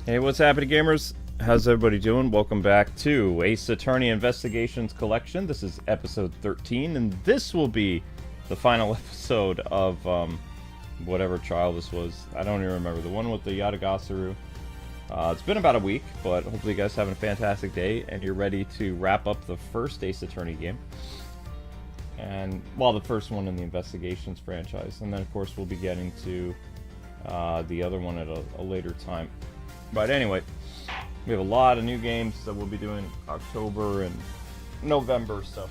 Hey, what's happening, gamers? How's everybody doing? Welcome back to Ace Attorney Investigations Collection. This is episode 13, and this will be the final episode of whatever trial this was. I don't even remember. The one with the Yatagasuru. It's been about a week, but hopefully you guys are having a fantastic day, and you're ready to wrap up the first Ace Attorney game. And, well, the first one in the Investigations franchise. And then, of course, we'll be getting to the other one at a later time. But anyway, we have a lot of new games that we'll be doing October and November, so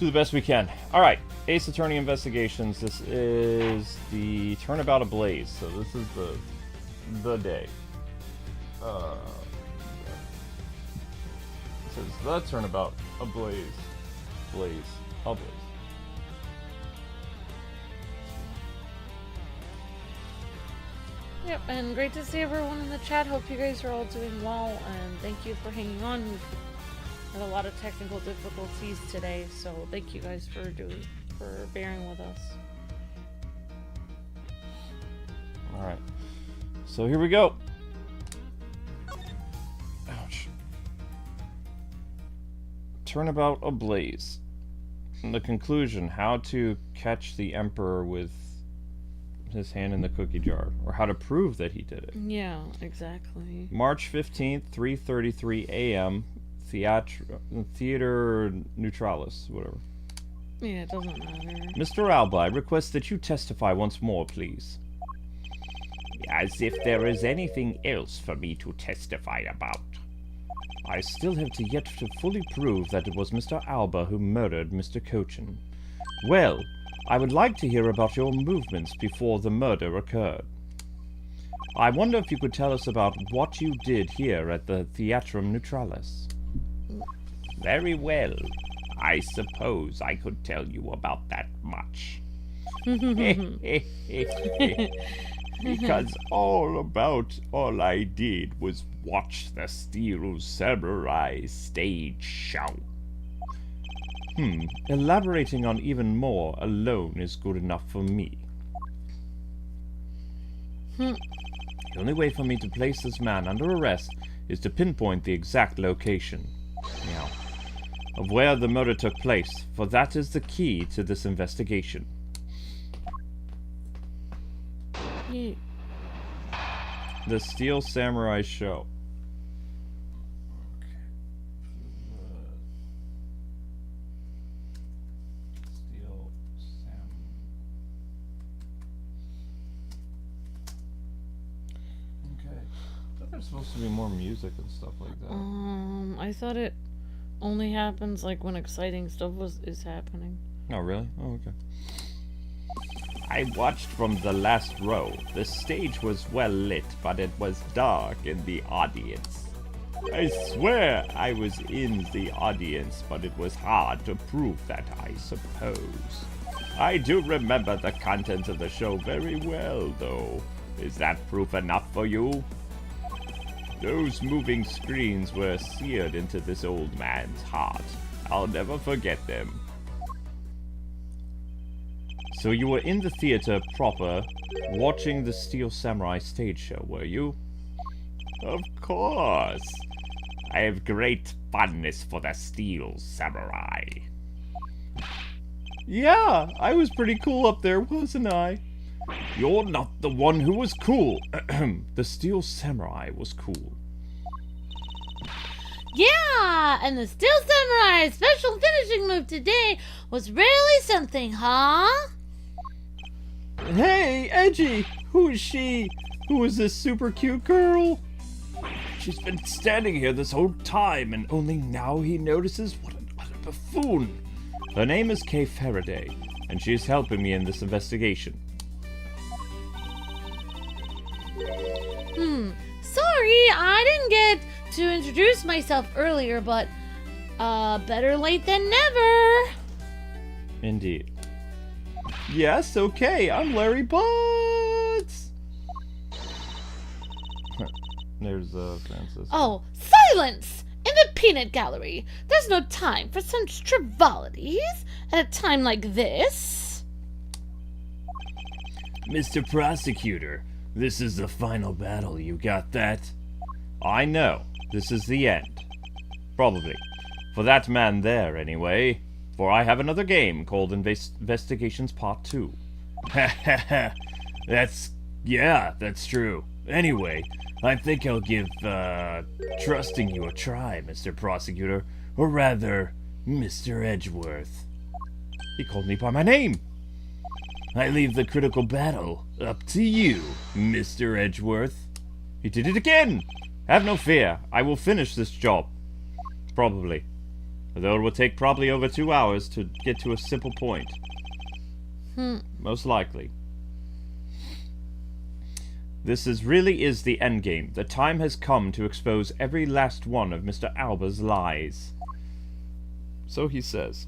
do the best we can. Alright, Ace Attorney Investigations. This is the Turnabout Ablaze, so this is the day. This is the Turnabout Ablaze. Ablaze. Yep, and great to see everyone in the chat. Hope you guys are all doing well, and thank you for hanging on. We've had a lot of technical difficulties today, so thank you guys for bearing with us. Alright, so here we go. Ouch. Turnabout Ablaze. In the conclusion, how to catch the Emperor with his hand in the cookie jar, or how to prove that he did it. Yeah, exactly. March 15th, 3:33 a.m. Theater Neutralis, whatever. Yeah, it doesn't matter. Mr. Alba, I request that you testify once more, please. As if there is anything else for me to testify about. I still have yet to fully prove that it was Mr. Alba who murdered Mr. Cochin. Well, I would like to hear about your movements before the murder occurred. I wonder if you could tell us about what you did here at the Theatrum Neutralis. Very well. I suppose I could tell you about that much. Because all I did was watch the Steel Samurai stage show. Elaborating on even more alone is good enough for me. The only way for me to place this man under arrest is to pinpoint the exact location of where the murder took place, for that is the key to this investigation. Yeah. The Steel Samurai show. There's supposed to be more music and stuff like that. I thought it only happens like when exciting stuff is happening. Oh, really? Oh, okay. I watched from the last row. The stage was well lit, but it was dark in the audience. I swear I was in the audience, but it was hard to prove that, I suppose. I do remember the content of the show very well, though. Is that proof enough for you? Those moving screens were seared into this old man's heart. I'll never forget them. So you were in the theater proper, watching the Steel Samurai stage show, were you? Of course. I have great fondness for the Steel Samurai. Yeah, I was pretty cool up there, wasn't I? You're not the one who was cool. The Steel Samurai was cool. Yeah, and the Steel Samurai special finishing move today was really something, huh? Hey, Edgy! Who is she? Who is this super cute girl? She's been standing here this whole time, and only now he notices what an utter buffoon. Her name is Kay Faraday, and she is helping me in this investigation. Sorry, I didn't get to introduce myself earlier, but better late than never. Indeed. Yes, okay, I'm Larry Butts! There's, Francis. Oh, silence! In the peanut gallery! There's no time for such frivolities at a time like this. Mr. Prosecutor, This is the final battle, you got that? I know. This is the end. Probably. For that man there, anyway. For I have another game called Investigations Part 2. Ha ha ha. That's true. Anyway, I think I'll give, trusting you a try, Mr. Prosecutor. Or rather, Mr. Edgeworth. He called me by my name. I leave the critical battle up to you, Mr. Edgeworth. He did it again! Have no fear, I will finish this job. Probably. Although it will take probably over 2 hours to get to a simple point. Most likely. This really is the endgame. The time has come to expose every last one of Mr. Alba's lies. So he says.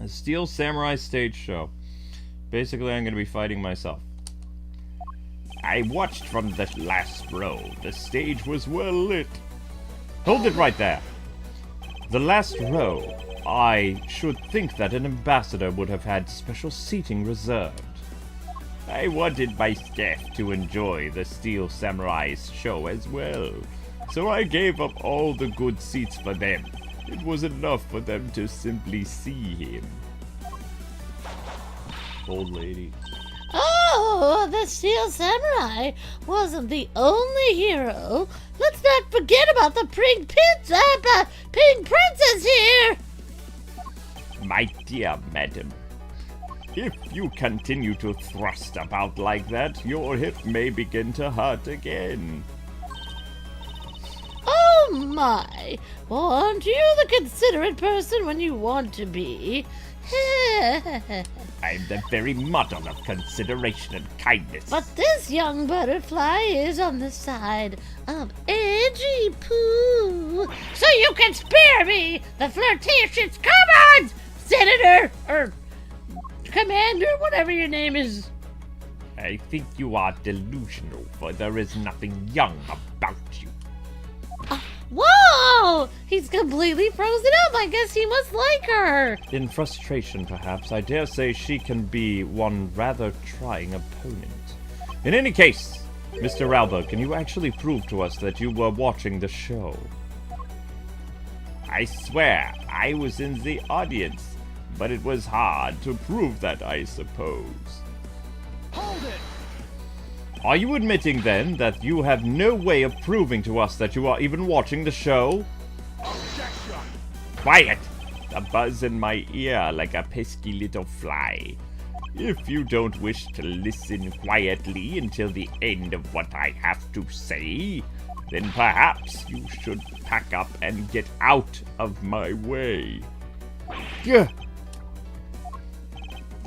A Steel Samurai stage show. Basically, I'm going to be fighting myself. I watched from the last row. The stage was well lit. Hold it right there. The last row. I should think that an ambassador would have had special seating reserved. I wanted my staff to enjoy the Steel Samurai's show as well. So I gave up all the good seats for them. It was enough for them to simply see him. Old lady. Oh, the Steel Samurai wasn't the only hero. Let's not forget about the Pink Princess here. My dear madam, if you continue to thrust about like that, your hip may begin to hurt again. Oh my, well, aren't you the considerate person when you want to be? I'm the very model of consideration and kindness. But this young butterfly is on the side of edgy poo. So you can spare me the flirtatious comments, Senator, or Commander, whatever your name is. I think you are delusional, for there is nothing young about you. Whoa! He's completely frozen up. I guess he must like her. In frustration, perhaps, I dare say she can be one rather trying opponent. In any case, Mr. Alba, can you actually prove to us that you were watching the show? I swear, I was in the audience, but it was hard to prove that, I suppose. Hold it! Are you admitting, then, that you have no way of proving to us that you are even watching the show? Objection! Quiet! A buzz in my ear like a pesky little fly. If you don't wish to listen quietly until the end of what I have to say, then perhaps you should pack up and get out of my way. Gah!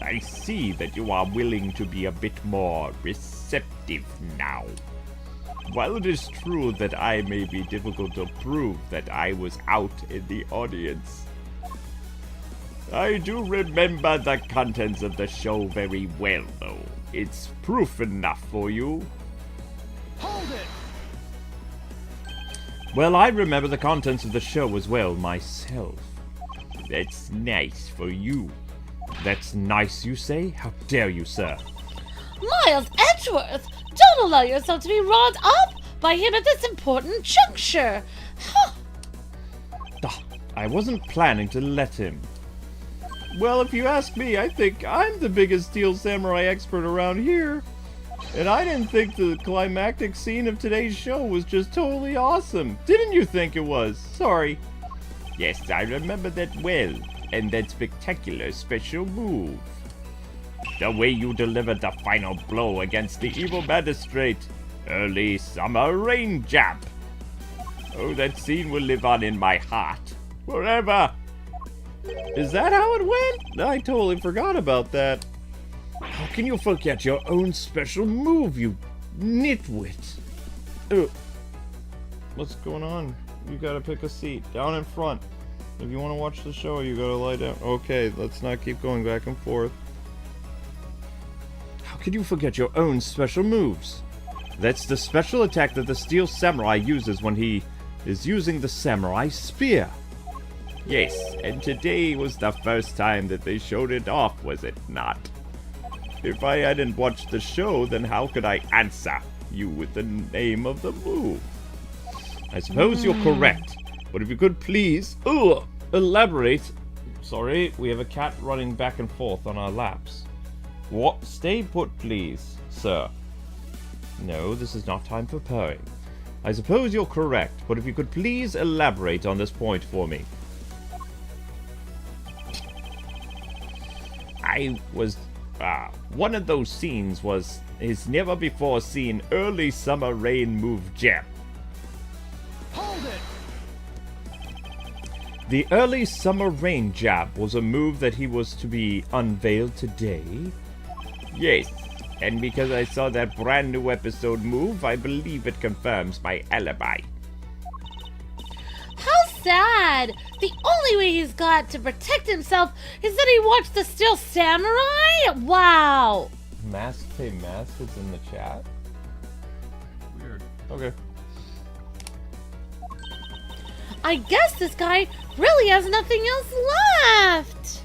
I see that you are willing to be a bit more receptive now. While it is true that I may be difficult to prove that I was out in the audience, I do remember the contents of the show very well, though. It's proof enough for you. Hold it! Well, I remember the contents of the show as well myself. That's nice for you. That's nice, you say? How dare you, sir? Miles Edgeworth, don't allow yourself to be riled up by him at this important juncture. I wasn't planning to let him. Well, if you ask me, I think I'm the biggest Steel Samurai expert around here. And I didn't think the climactic scene of today's show was just totally awesome. Didn't you think it was? Sorry. Yes, I remember that well. And that spectacular special move. The way you delivered the final blow against the evil magistrate. Early summer rain jab. Oh, that scene will live on in my heart. Forever. Is that how it went? I totally forgot about that. How can you forget your own special move, you nitwit? What's going on? You gotta pick a seat. Down in front. If you want to watch the show, you gotta lie down. Okay, let's not keep going back and forth. How could you forget your own special moves? That's the special attack that the Steel Samurai uses when he is using the Samurai Spear. Yes, and today was the first time that they showed it off, was it not? If I hadn't watched the show, then how could I answer you with the name of the move? I suppose you're correct, but if you could please elaborate. Sorry, we have a cat running back and forth on our laps. What? Stay put, please, sir. No, this is not time for purring. I suppose you're correct, but if you could please elaborate on this point for me. One of those scenes was his never-before-seen early summer rain move jab. Hold it! The early summer rain jab was a move that he was to be unveiled today? Yes, and because I saw that brand new episode move, I believe it confirms my alibi. How sad! The only way he's got to protect himself is that he watched the Steel Samurai? Wow! Mask Pay Mask is in the chat? Weird. Okay. I guess this guy really has nothing else left!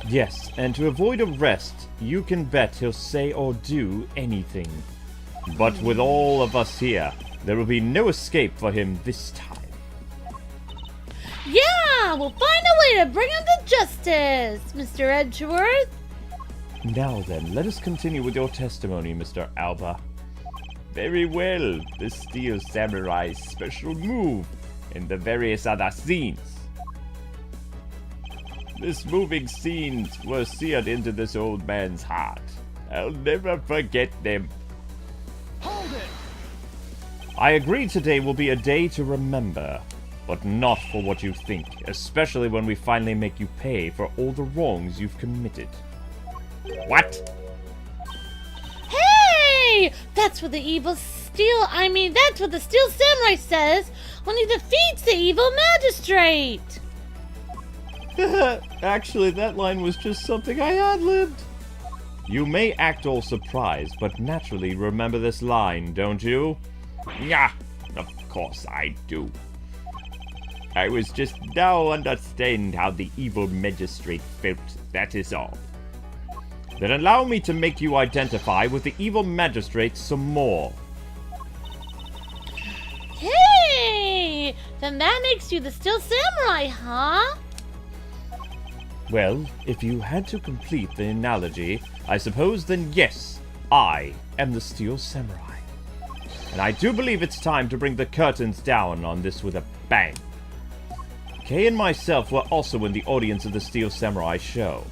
Yes, and to avoid arrest, you can bet he'll say or do anything. But with all of us here, there will be no escape for him this time. Yeah, we'll find a way to bring him to justice, Mr. Edgeworth. Now then, let us continue with your testimony, Mr. Alba. Very well, the Steel Samurai's special move, and the various other scenes. This moving scenes were seared into this old man's heart. I'll never forget them. Hold it! I agree today will be a day to remember, but not for what you think, especially when we finally make you pay for all the wrongs you've committed. What? Hey! That's what the Steel Samurai says when he defeats the evil magistrate. Actually, that line was just something I ad-libbed. You may act all surprised, but naturally remember this line, don't you? Yeah, of course I do. I was just now understand how the evil magistrate felt, that is all. Then allow me to make you identify with the evil magistrate some more. Hey! Then that makes you the Steel Samurai, huh? Well, if you had to complete the analogy, I suppose then yes, I am the Steel Samurai. And I do believe it's time to bring the curtains down on this with a bang. Kay and myself were also in the audience of the Steel Samurai show.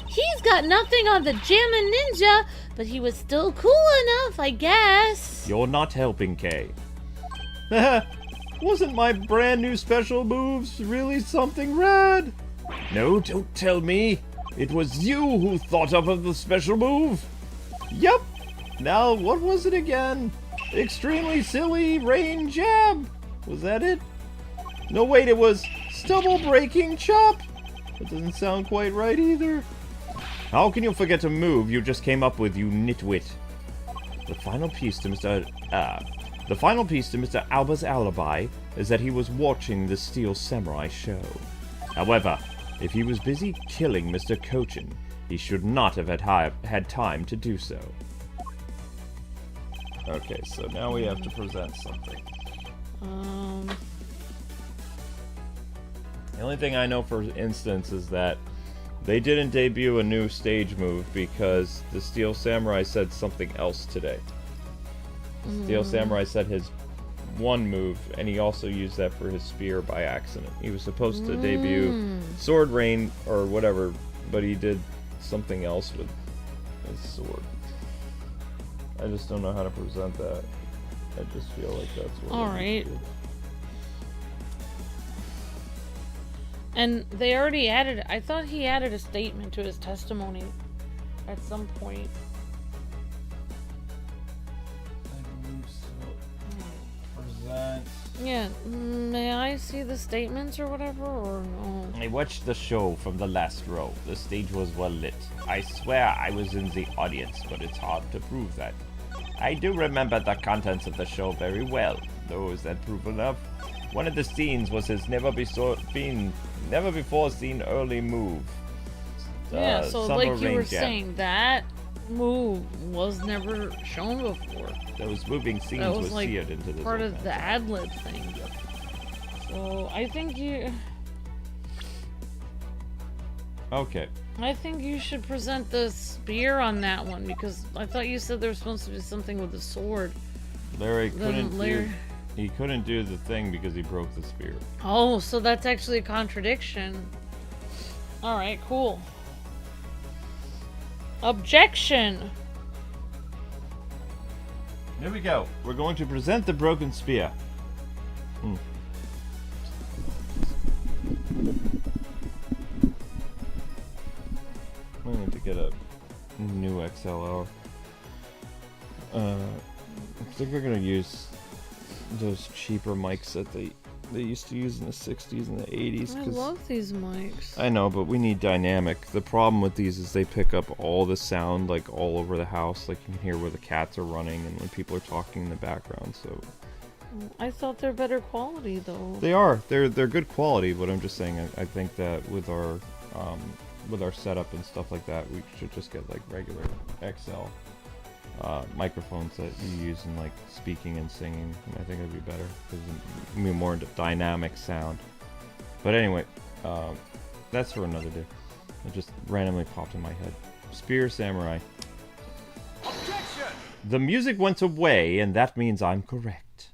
He's got nothing on the Jammin' Ninja, but he was still cool enough, I guess. You're not helping, Kay. Wasn't my brand new special moves really something rad? No, don't tell me. It was you who thought of the special move. Yup. Now, what was it again? Extremely silly rain jab. Was that it? No, wait, it was stubble breaking chop. That doesn't sound quite right either. How can you forget a move you just came up with, you nitwit? The final piece to Mr. Alba's alibi is that he was watching the Steel Samurai show. However, if he was busy killing Mr. Cochin, he should not have had time to do so. Okay, so now we have to present something. The only thing I know, for instance, is that they didn't debut a new stage move because the Steel Samurai said something else today. Steel Samurai said his one move, and he also used that for his spear by accident. He was supposed to debut Sword Rain or whatever, but he did something else with his sword. I just don't know how to present that. I just feel like that's what. Alright. And they already added, I thought he added a statement to his testimony at some point. I believe so. Present. Yeah, may I see the statements or whatever, or no? I watched the show from the last row. The stage was well lit. I swear I was in the audience, but it's hard to prove that. I do remember the contents of the show very well, though is that proof enough? One of the scenes was his never before seen early move. Yeah, so Summer like you Rain were Jam. saying, that move was never shown before. Those moving scenes That was was like seared into this. part old of the man's ad-lib thing. So I think you... Okay. I think you should present the spear on that one, because I thought you said there was supposed to be something with the sword. Larry Then couldn't Larry... do... He couldn't do the thing because he broke the spear. Oh, so that's actually a contradiction. Alright, cool. Objection! Here we go. We're going to present the broken spear. I need to get a new XLR. I think we're gonna use those cheaper mics that they used to use in the 60s and the 80s. I love these mics. I know, but we need dynamic. The problem with these is they pick up all the sound, like, all over the house. Like, you can hear where the cats are running and when people are talking in the background, so... I thought they're better quality, though. They are. They're good quality, but I'm just saying, I think that with our setup and stuff like that, we should just get, like, regular XL microphones that you use in, like, speaking and singing, and I think it'd be better, because it'd be more into dynamic sound. But anyway, that's for another day. It just randomly popped in my head. Spear Samurai. Objection! The music went away, and that means I'm correct.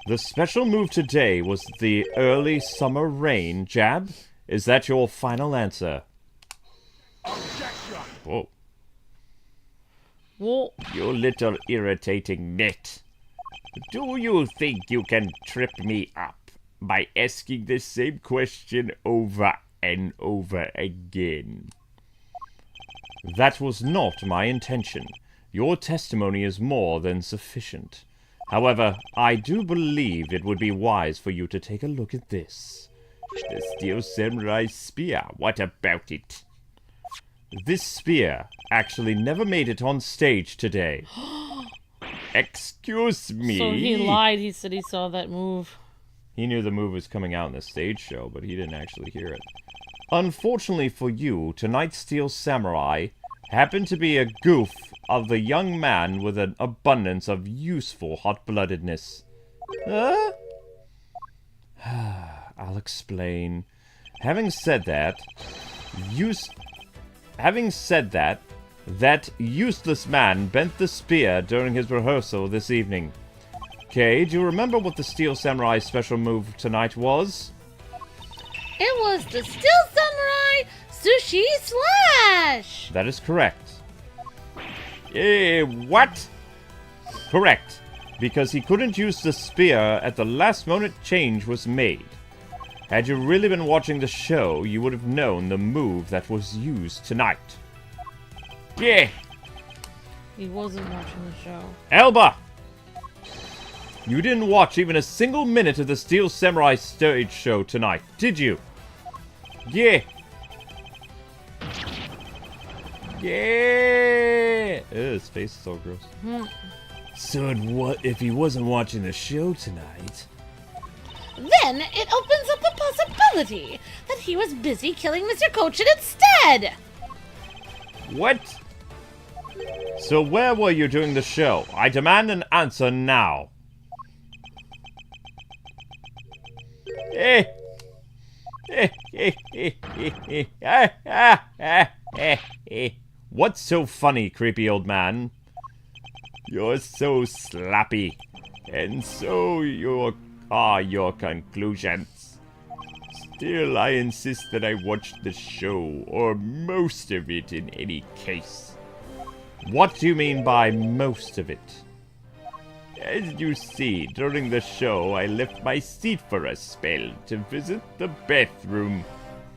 The special move today was the early summer rain jab. Is that your final answer? Objection! Whoa. Well, You little irritating nit. Do you think you can trip me up by asking the same question over and over again? That was not my intention. Your testimony is more than sufficient. However, I do believe it would be wise for you to take a look at this. The Steel Samurai Spear. What about it? This spear actually never made it on stage today. Excuse me? so he lied. He said he saw that move. He knew the move was coming out in the stage show, but he didn't actually hear it. Unfortunately for you, tonight's Steel Samurai happened to be a goof of the young man with an abundance of useful hot-bloodedness. Huh? I'll explain. Having said that, that useless man bent the spear during his rehearsal this evening. Okay, do you remember what the Steel Samurai's special move tonight was? It was the Steel Samurai Sushi Slash! That is correct. What? Correct. Because he couldn't use the spear at the last moment change was made. Had you really been watching the show, you would have known the move that was used tonight. Yeah. He wasn't watching the show. Alba! You didn't watch even a single minute of the Steel Samurai stage show tonight, did you? Yeah. Yeah. Ew, his face is so gross. So what if he wasn't watching the show tonight? Then it opens up the possibility that he was busy killing Mr. Cochin instead! What? So where were you during the show? I demand an answer now. What's so funny, creepy old man? You're so slappy. And so are your conclusions. Still, I insist that I watched the show, or most of it in any case. What do you mean by most of it? As you see, during the show, I left my seat for a spell to visit the bathroom.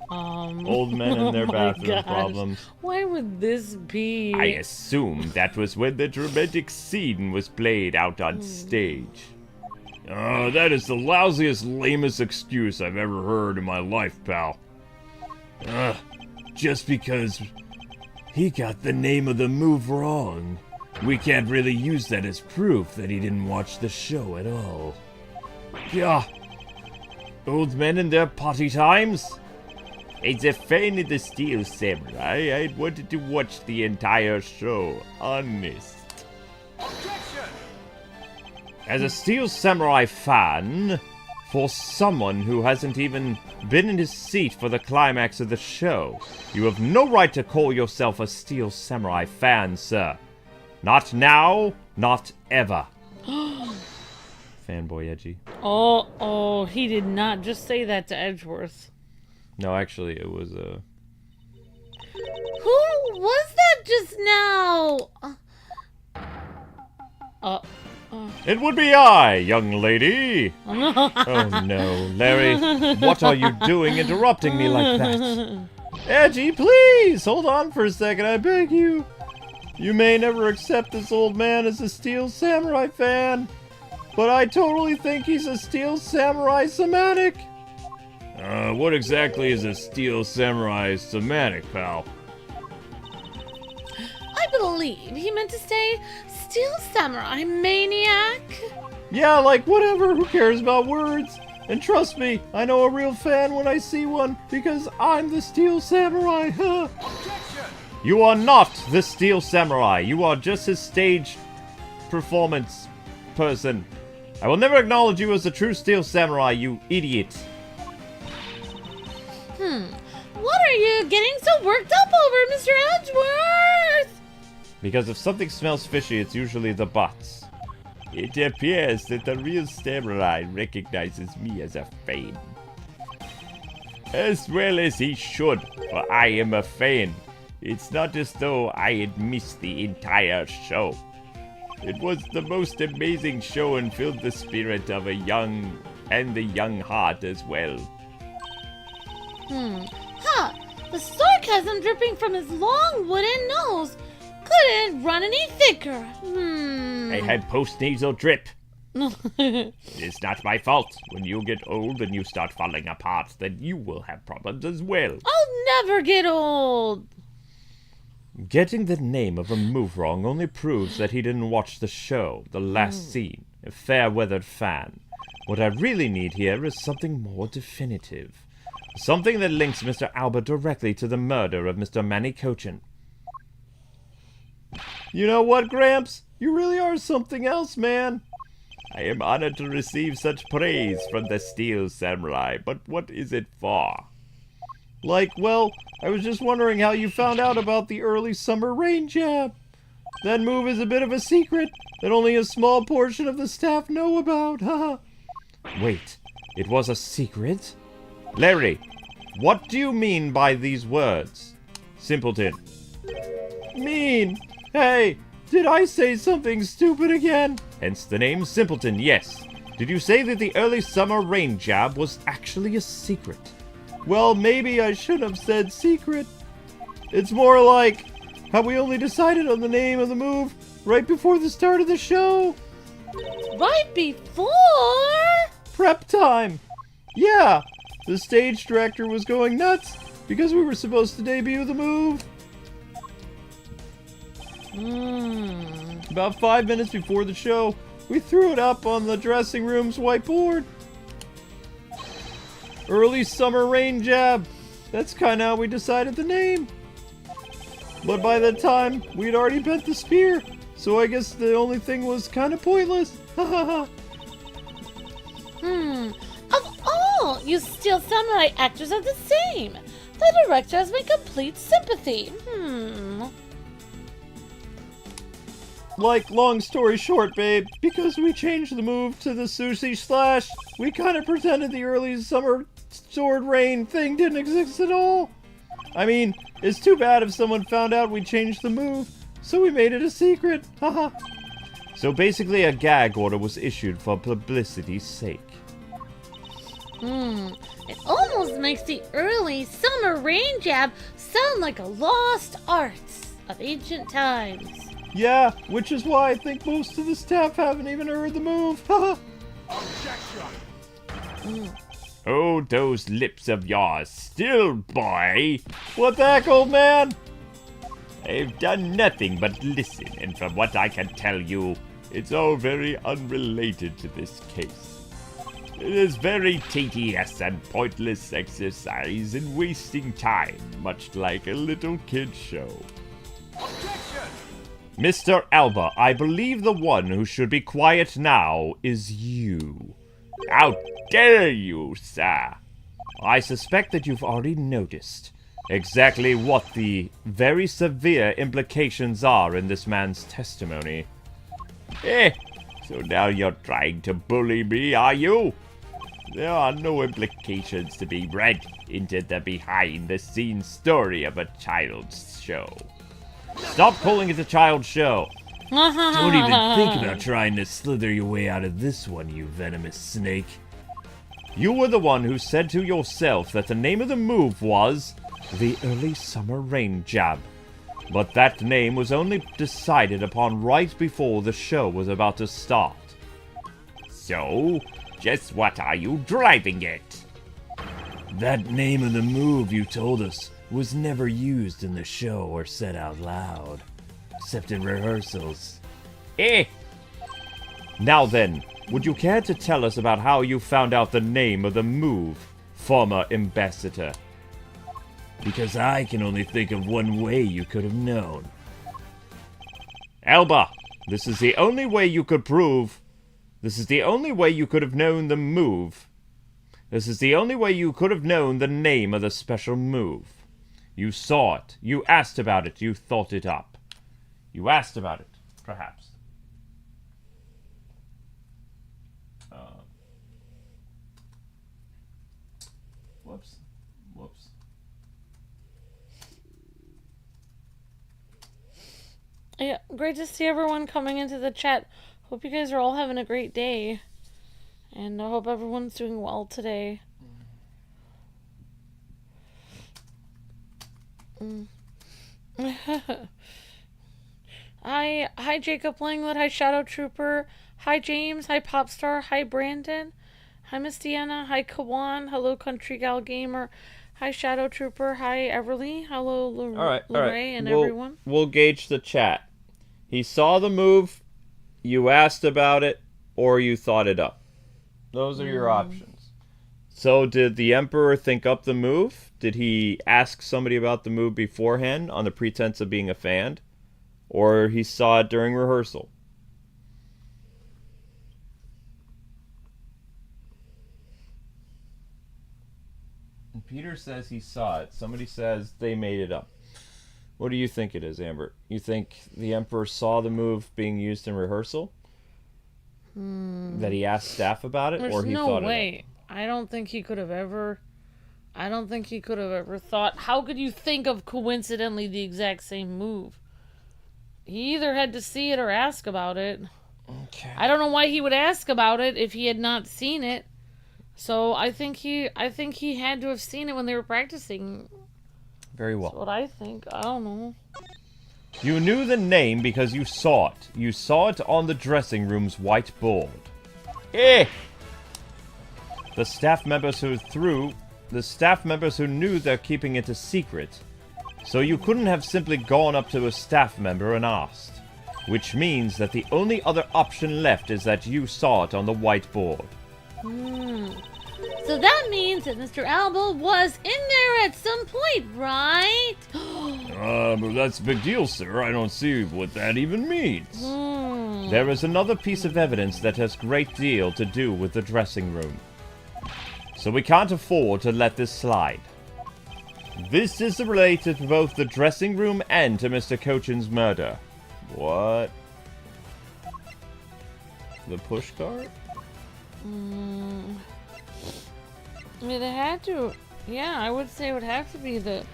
Old men and their oh my bathroom gosh. problems. Why would this be? I assume that was when the dramatic scene was played out on stage. Oh, that is the lousiest, lamest excuse I've ever heard in my life, pal. Just because he got the name of the move wrong, we can't really use that as proof that he didn't watch the show at all. Yeah. Old men and their potty times? As a fan of the Steel Samurai, I wanted to watch the entire show. Honest. Objection! As a Steel Samurai fan, for someone who hasn't even been in his seat for the climax of the show, you have no right to call yourself a Steel Samurai fan, sir. Not now, not ever. Fanboy edgy. Oh, he did not just say that to Edgeworth. No, actually, it was Who was that just now? It would be I, young lady. Oh no, Larry, what are you doing interrupting me like that? Edgy, please, hold on for a second, I beg you. You may never accept this old man as a Steel Samurai fan, but I totally think he's a Steel Samurai semantic. What exactly is a Steel Samurai semantic, pal? I believe he meant to say Steel Samurai Maniac. Yeah, like, whatever, who cares about words? And trust me, I know a real fan when I see one, because I'm the Steel Samurai, huh? Objection! You are not the Steel Samurai, you are just his stage performance person. I will never acknowledge you as the true Steel Samurai, you idiot. What are you getting so worked up over, Mr. Edgeworth? Because if something smells fishy, it's usually the butts. It appears that the real samurai recognizes me as a fan. As well as he should, for I am a fan. It's not as though I had missed the entire show. It was the most amazing show and filled the spirit of a young heart as well. The sarcasm dripping from his long wooden nose couldn't run any thicker. I had post-nasal drip. It's not my fault. When you get old and you start falling apart, then you will have problems as well. I'll never get old. Getting the name of a move wrong only proves that he didn't watch the show, the last scene, a fair-weathered fan. What I really need here is something more definitive. Something that links Mr. Alba directly to the murder of Mr. Manny Cochin. You know what, Gramps? You really are something else, man. I am honored to receive such praise from the Steel Samurai, but what is it for? Well, I was just wondering how you found out about the early summer rain jab. That move is a bit of a secret that only a small portion of the staff know about, haha. Wait, it was a secret? Larry, what do you mean by these words? Simpleton. Mean? Hey, did I say something stupid again? Hence the name Simpleton, yes. Did you say that the early summer rain jab was actually a secret? Well, maybe I should have said secret. It's more like how we only decided on the name of the move right before the start of the show. Right before? Prep time. Yeah, the stage director was going nuts because we were supposed to debut the move. About 5 minutes before the show, we threw it up on the dressing room's whiteboard. Early summer rain jab. That's kind of how we decided the name. But by that time, we'd already bent the spear, so I guess the only thing was kind of pointless. Of all you Steel Samurai actors are the same. The director has my complete sympathy. Long story short, babe, because we changed the move to the sushi slash, we kind of pretended the early summer sword rain thing didn't exist at all. I mean, it's too bad if someone found out we changed the move, so we made it a secret, haha. So basically a gag order was issued for publicity's sake. It almost makes the early summer rain jab sound like a lost art of ancient times. Yeah, which is why I think most of the staff haven't even heard the move, haha. Objection! Hold those lips of yours still, boy. What the heck, old man? I've done nothing but listen, and from what I can tell you, it's all very unrelated to this case. It is very tedious and pointless exercise and wasting time, much like a little kid show. Objection! Mr. Alba, I believe the one who should be quiet now is you. How dare you, sir? I suspect that you've already noticed exactly what the very severe implications are in this man's testimony. So now you're trying to bully me, are you? There are no implications to be read into the behind-the-scenes story of a child's show. Stop calling it a child's show. Don't even think about trying to slither your way out of this one, you venomous snake. You were the one who said to yourself that the name of the move was the Early Summer Rain Jab. But that name was only decided upon right before the show was about to start. So, just what are you driving at? That name of the move you told us was never used in the show or said out loud, except in rehearsals. Now then, would you care to tell us about how you found out the name of the move, former ambassador? Because I can only think of one way you could have known. Alba, this is the only way you could prove. This is the only way you could have known the move. This is the only way you could have known the name of the special move. You saw it. You asked about it. You thought it up. You asked about it, perhaps. Whoops. Yeah, great to see everyone coming into the chat. Hope you guys are all having a great day. And I hope everyone's doing well today. Hi Jacob Langwood, hi Shadow Trooper, hi James, hi Popstar, hi Brandon, hi Miss Deanna, hi Kawan, hello Country Gal Gamer, hi Shadow Trooper, hi Everly, hello Lorray and everyone. We'll gauge the chat. He saw the move, you asked about it, or you thought it up. Those are your options. So did the Emperor think up the move? Did he ask somebody about the move beforehand on the pretense of being a fan? Or he saw it during rehearsal? And Peter says he saw it. Somebody says they made it up. What do you think it is, Amber? You think the Emperor saw the move being used in rehearsal? That he asked staff about it? Or he thought it up? There's no way. I don't think he could have ever thought. How could you think of coincidentally the exact same move? He either had to see it or ask about it. Okay. I don't know why he would ask about it if he had not seen it. So I think he had to have seen it when they were practicing. Very well. That's what I think. I don't know. You knew the name because you saw it. You saw it on the dressing room's white board. The staff members who knew they're keeping it a secret. So you couldn't have simply gone up to a staff member and asked. Which means that the only other option left is that you saw it on the whiteboard. So that means that Mr. Alba was in there at some point, right? But that's a big deal, sir. I don't see what that even means. There is another piece of evidence that has a great deal to do with the dressing room. So we can't afford to let this slide. This is related to both the dressing room and to Mr. Cochin's murder. What? The pushcart? It had to. Yeah, I would say it would have to be the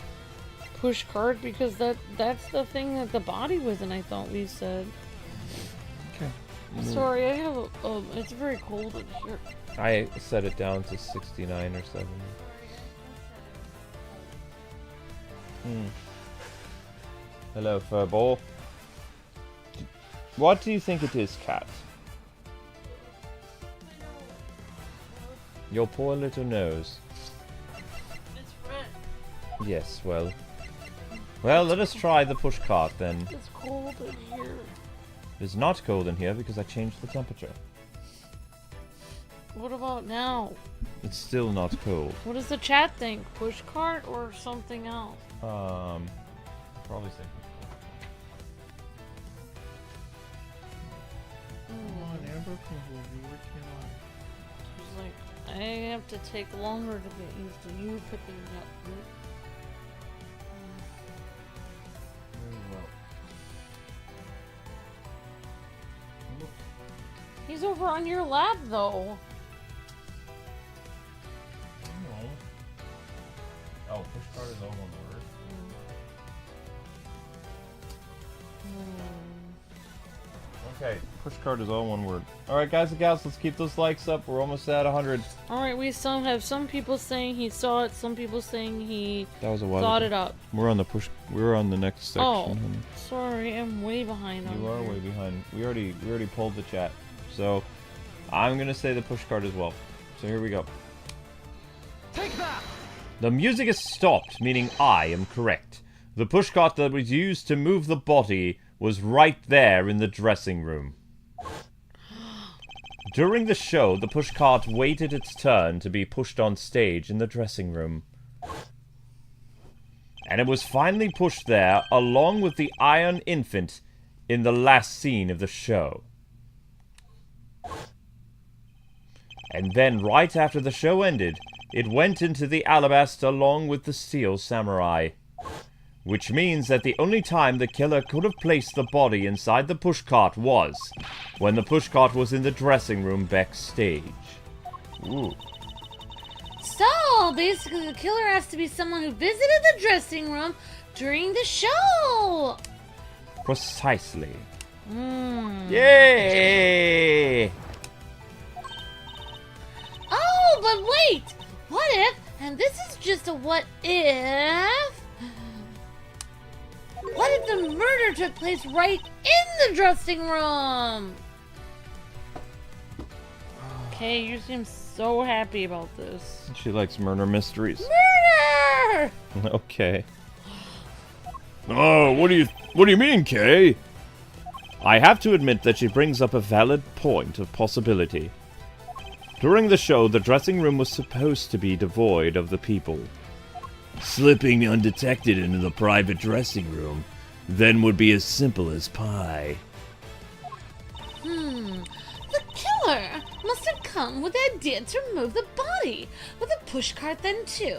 pushcart because that's the thing that the body was in, I thought we said. Okay. Sorry, I have it's very cold in here. I set it down to 69 or 70. Hello, Furball. What do you think it is, Cat? Your poor little nose. It's red. Yes, well. Well, let us try the pushcart then. It's cold in here. It's not cold in here because I changed the temperature. What about now? It's still not cold. What does the chat think? Pushcart or something else? Probably say Come on, Amber, what you want? She's like, I have to take longer to get used to you picking me up. very well. He's over on your lap, though. No. Oh, pushcart is all one word. Okay, pushcart is all one word. Alright, guys and gals, let's keep those likes up. We're almost at 100. Alright, we still have some people saying he saw it, some people saying he That was a while thought ago. it up. We're on the we're on the next section. Oh, sorry, I'm way behind on You are here. way behind. We already pulled the chat. So I'm gonna say the pushcart as well. So here we go. Take that! The music has stopped, meaning I am correct. The pushcart that was used to move the body was right there in the dressing room. During the show, the pushcart waited its turn to be pushed on stage in the dressing room. And it was finally pushed there along with the Iron Infant in the last scene of the show. And then, right after the show ended, it went into the alabaster along with the Steel Samurai. Which means that the only time the killer could have placed the body inside the pushcart was when the pushcart was in the dressing room backstage. Ooh. So, basically, the killer has to be someone who visited the dressing room during the show. Precisely. Hmm. Yay! Oh, but wait! What if, and this is just a what if... What if the murder took place right in the dressing room? Okay, you seem so happy about this. She likes murder mysteries. Murder! Okay. Oh, what do you mean, Kay? I have to admit that she brings up a valid point of possibility. During the show, the dressing room was supposed to be devoid of the people. Slipping undetected into the private dressing room then would be as simple as pie. The killer must have come with the idea to remove the body with a pushcart then too.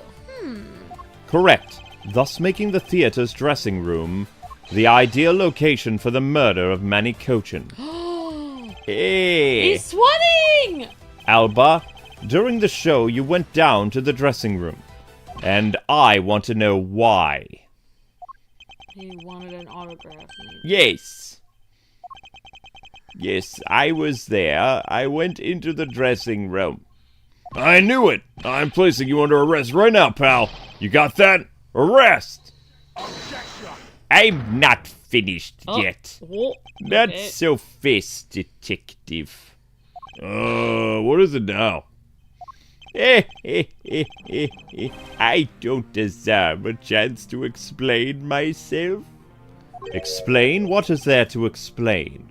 Correct, thus making the theater's dressing room the ideal location for the murder of Manny Cochin. Hey! He's sweating! Alba, during the show you went down to the dressing room. And I want to know why. He wanted an autograph. Maybe. Yes. Yes, I was there. I went into the dressing room. I knew it! I'm placing you under arrest right now, pal. You got that? Arrest! Objection! I'm not finished yet. Oh, Not okay. so fast, detective. What is it now? I don't deserve a chance to explain myself. Explain? What is there to explain?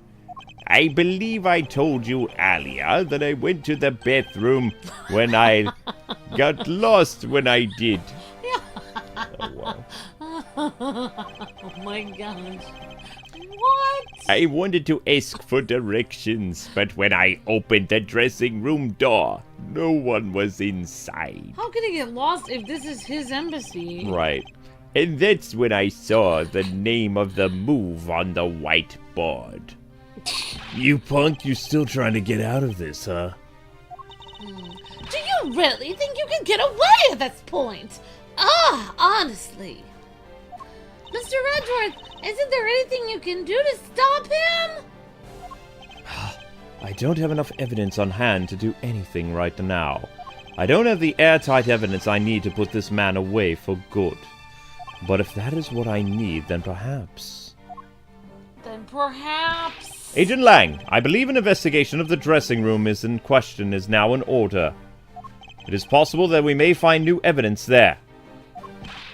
I believe I told you earlier that I went to the bathroom when I got lost when I did. Oh, wow. Oh my gosh. What? I wanted to ask for directions, but when I opened the dressing room door, no one was inside. How could he get lost if this is his embassy? Right. And that's when I saw the name of the move on the whiteboard. You punk, you still trying to get out of this, huh? Do you really think you can get away at this point? Honestly. Mr. Edgeworth, isn't there anything you can do to stop him? I don't have enough evidence on hand to do anything right now. I don't have the airtight evidence I need to put this man away for good. But if that is what I need, then perhaps... Then perhaps... Agent Lang, I believe an investigation of the dressing room is in question is now in order. It is possible that we may find new evidence there.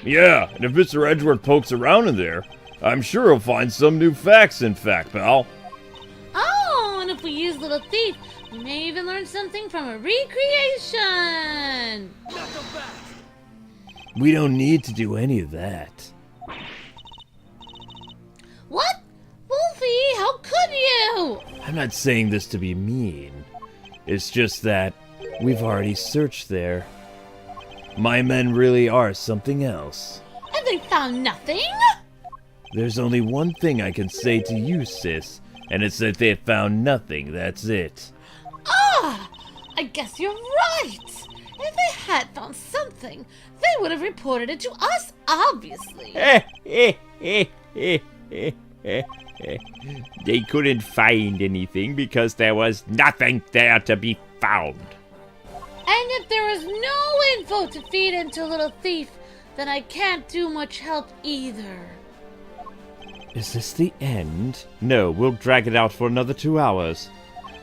Yeah, and if Mr. Edgeworth pokes around in there, I'm sure he'll find some new facts, in fact, pal. Oh, and if we use Little Thief, You may even learn something from a recreation! Not so fast. We don't need to do any of that. What? Wolfie, how could you? I'm not saying this to be mean. It's just that we've already searched there. My men really are something else. And they found nothing? There's only one thing I can say to you, sis, and it's that they found nothing, that's it. Ah! I guess you're right. If they had found something, they would have reported it to us, obviously. They couldn't find anything because there was nothing there to be found. And if there is no info to feed into Little Thief, then I can't do much help either. Is this the end? No, we'll drag it out for another 2 hours.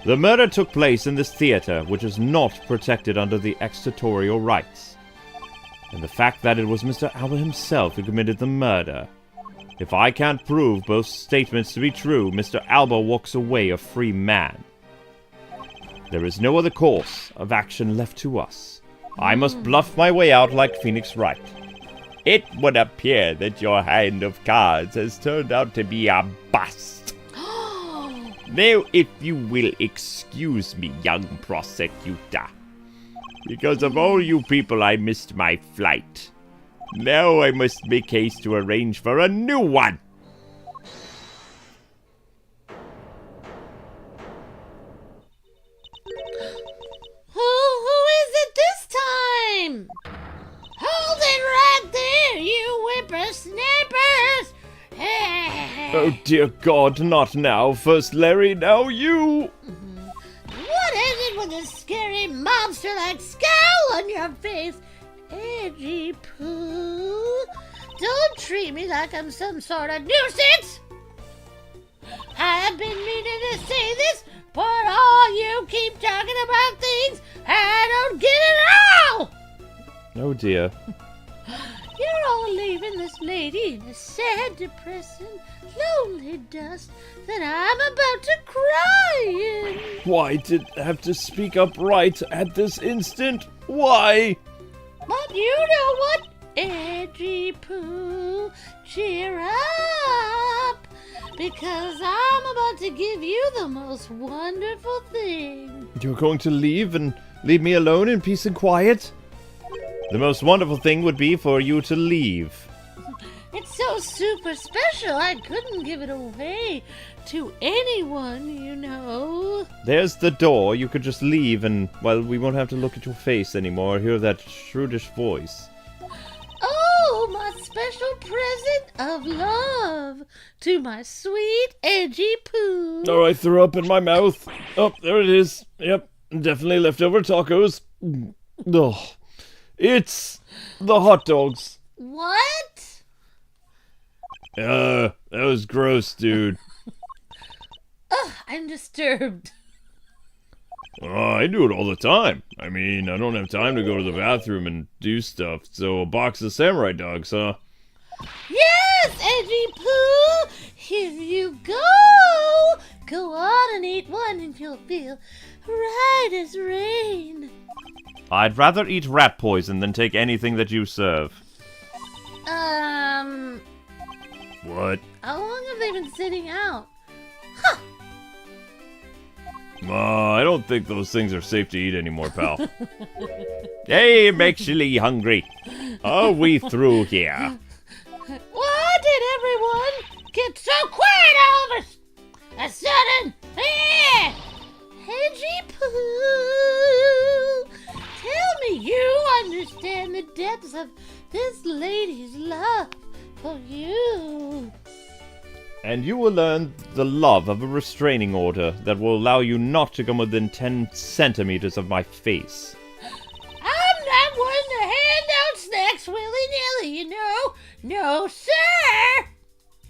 The murder took place in this theater, which is not protected under the extraterritorial rights. And the fact that it was Mr. Alba himself who committed the murder. If I can't prove both statements to be true, Mr. Alba walks away a free man. There is no other course of action left to us. I must bluff my way out like Phoenix Wright. It would appear that your hand of cards has turned out to be a bust. Now, if you will excuse me, young prosecutor. Because of all you people, I missed my flight. Now I must make haste to arrange for a new one. Who is it this time? Hold it right there, you whippersnappers! Oh dear God, not now. First Larry, now you. What is it with a scary monster-like scowl on your face? Edgy Pooh, don't treat me like I'm some sort of nuisance! I've been meaning to say this, but all you keep talking about things, I don't get it all! Oh dear. You're all leaving this lady in a sad, depressing, lonely dust that I'm about to cry in. Why did I have to speak up right at this instant? Why? But you know what? Edgy Pooh, cheer up! Because I'm about to give you the most wonderful thing. You're going to leave and leave me alone in peace and quiet? The most wonderful thing would be for you to leave. It's so super special, I couldn't give it away to anyone, you know. There's the door. You could just leave and, well, we won't have to look at your face anymore or hear that shrewdish voice. Oh, my special present of love to my sweet Edgy Pooh. Oh, I threw up in my mouth. Oh, there it is. Yep, definitely leftover tacos. Oh, it's the hot dogs. What? That was gross, dude. Ugh, I'm disturbed. I do it all the time. I mean, I don't have time to go to the bathroom and do stuff, so a box of samurai dogs, huh? Yes, Edgy Pooh! Here you go! Go on and eat one and you'll feel right as rain. I'd rather eat rat poison than take anything that you serve. What? How long have they been sitting out? I don't think those things are safe to eat anymore, pal. Hey, I'm actually hungry. Are we through here? Why did everyone get so quiet all of a sudden? Edgy Pooh, tell me you understand the depths of this lady's love for you. And you will learn the love of a restraining order that will allow you not to come within 10 centimeters of my face. I'm not one to hand out snacks willy-nilly, you know. No, sir!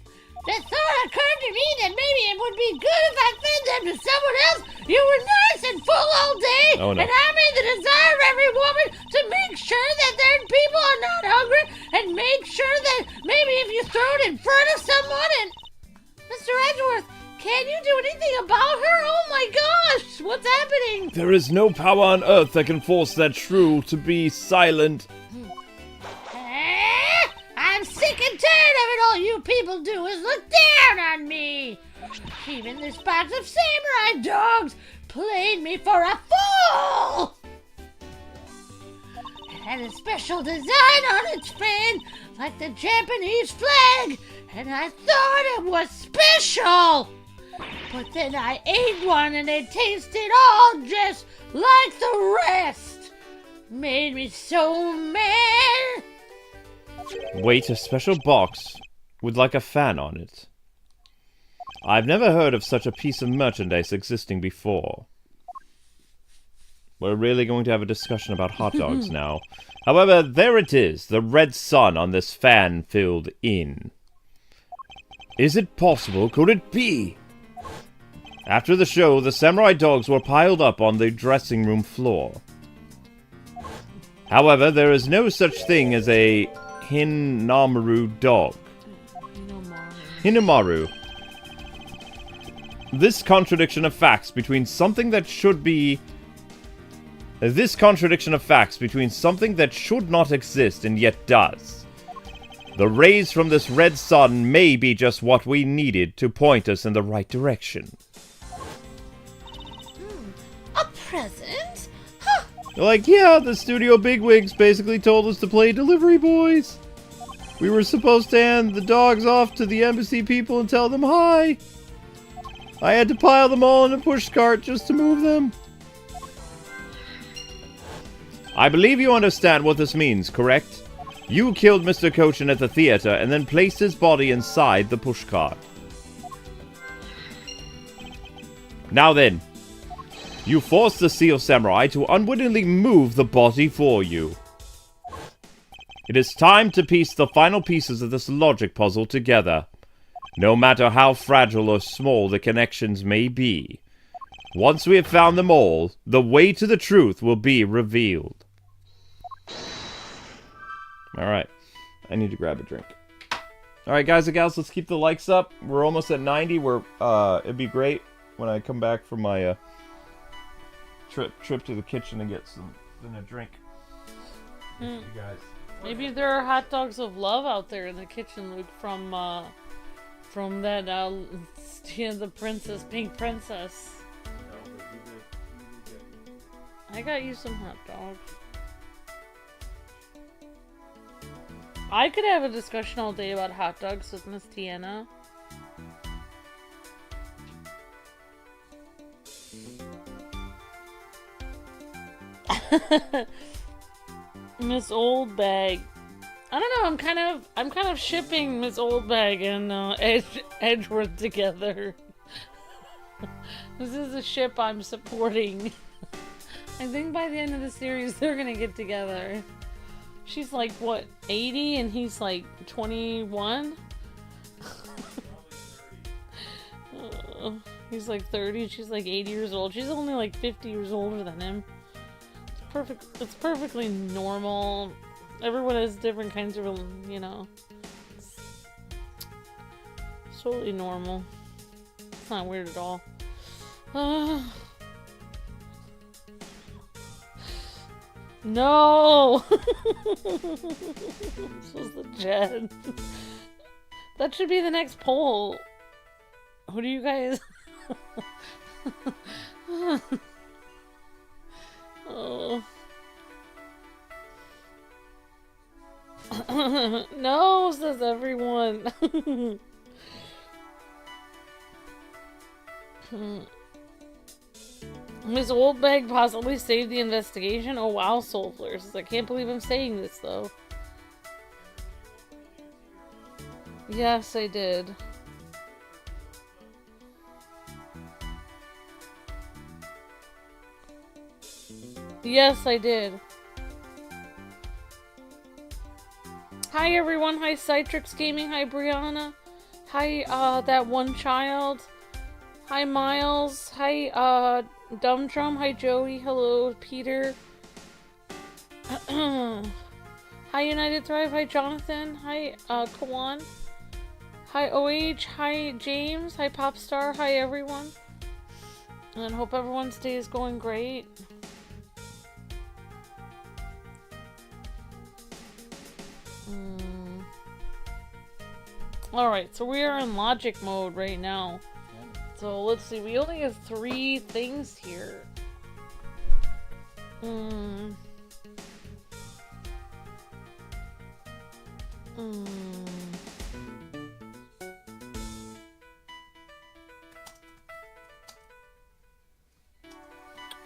The thought occurred to me that maybe it would be good if I fed them to someone else. You were nice and full all day, Oh, no. and I made the desire of every woman to make sure that their people are not hungry, and make sure that maybe if you throw it in front of someone and... Mr. Edgeworth, Can you do anything about her? Oh my gosh! What's happening? There is no power on Earth that can force that shrew to be silent. I'm sick and tired of it. All you people do is look down on me. Even this box of samurai dogs played me for a fool. It had a special design on its fin, like the Japanese flag, and I thought it was special. But then I ate one and it tasted all just like the rest. Made me so mad. Wait, a special box with like a fan on it. I've never heard of such a piece of merchandise existing before. We're really going to have a discussion about hot dogs now. However, there it is, the red sun on this fan-filled inn. Is it possible? Could it be? After the show, the samurai dogs were piled up on the dressing room floor. However, there is no such thing as a Hinamaru dog. Hinamaru. This contradiction of facts between something that should be... This contradiction of facts between something that should not exist and yet does. The rays from this red sun may be just what we needed to point us in the right direction. A present? Huh. Like, yeah, the studio bigwigs basically told us to play delivery boys. We were supposed to hand the dogs off to the embassy people and tell them hi. I had to pile them all in a pushcart just to move them. I believe you understand what this means, correct? You killed Mr. Cochin at the theater and then placed his body inside the pushcart. Now then, you forced the Seal Samurai to unwittingly move the body for you. It is time to piece the final pieces of this logic puzzle together. No matter how fragile or small the connections may be. Once we have found them all, the way to the truth will be revealed. Alright, I need to grab a drink. Alright, guys and gals, let's keep the likes up. We're almost at 90. It'd be great when I come back from my trip to the kitchen and get a drink. You guys. Maybe there are hot dogs of love out there in the kitchen, Luke, from that the princess, Pink Princess. I got you some hot dogs. I could have a discussion all day about hot dogs with Miss Tiana. Miss Oldbag. I don't know, I'm kind of shipping Miss Oldbag and Edgeworth together. This is a ship I'm supporting. I think by the end of the series they're gonna get together. She's like, what, 80 and he's like 21? He's like 30 and she's like 80 years old. She's only like 50 years older than him. It's perfectly normal. Everyone has different kinds of, you know. It's totally normal. It's not weird at all. No! This was the Jed. That should be the next poll. Who do you guys... Oh. No, says everyone. Miss Oldbag possibly saved the investigation? Oh wow, Soulflers. I can't believe I'm saying this though. Yes, I did. Yes, I did. Hi everyone, hi Citrix Gaming, hi Brianna. Hi, that one child. Hi Miles, hi, Dumb Drum, hi Joey, hello Peter. Hi United Thrive, hi Jonathan, hi, Kawan. Hi OH, hi James, hi Popstar, hi everyone. And hope everyone's day is going great. Alright, so we are in logic mode right now. So let's see, we only have 3 things here.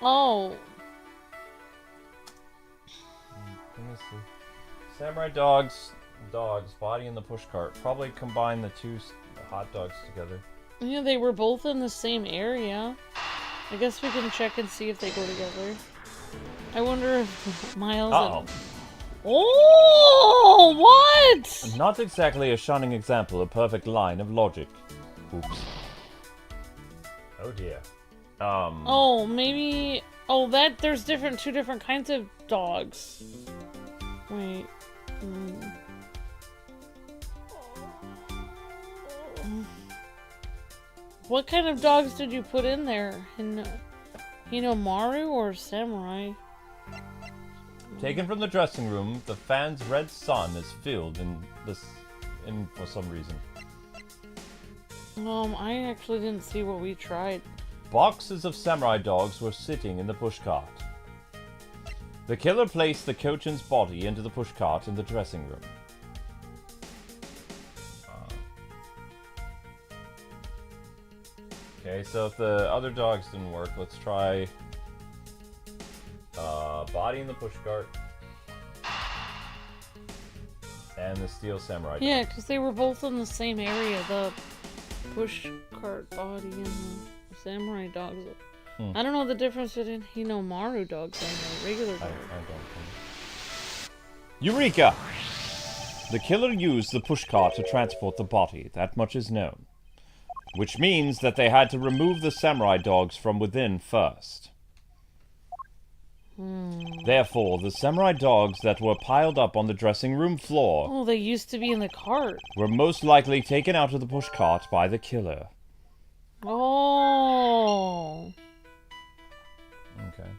Oh. Let me see. Samurai dogs, body in the pushcart. Probably combine the two hot dogs together. Yeah, they were both in the same area. I guess we can check and see if they go together. I wonder if Miles... Uh-oh. Oh, what? Not exactly a shining example of perfect line of logic. Oops. Oh dear. Oh, maybe... Oh, there's two different kinds of dogs. Wait. What kind of dogs did you put in there? Hinomaru or Samurai? Taken from the dressing room, the fan's red sun is filled in for some reason. I actually didn't see what we tried. Boxes of samurai dogs were sitting in the pushcart. The killer placed the Kochin's body into the pushcart in the dressing room. Okay, so if the other dogs didn't work, let's try body in the pushcart and the steel samurai dog. Yeah, because they were both in the same area, the pushcart body and the samurai dogs. I don't know the difference between Hinomaru dogs and the regular dogs. I don't know. Eureka! The killer used the pushcart to transport the body, that much is known. Which means that they had to remove the samurai dogs from within first. Therefore, the samurai dogs that were piled up on the dressing room floor... Oh, they used to be in the cart. ...were most likely taken out of the pushcart by the killer. Oh. Okay.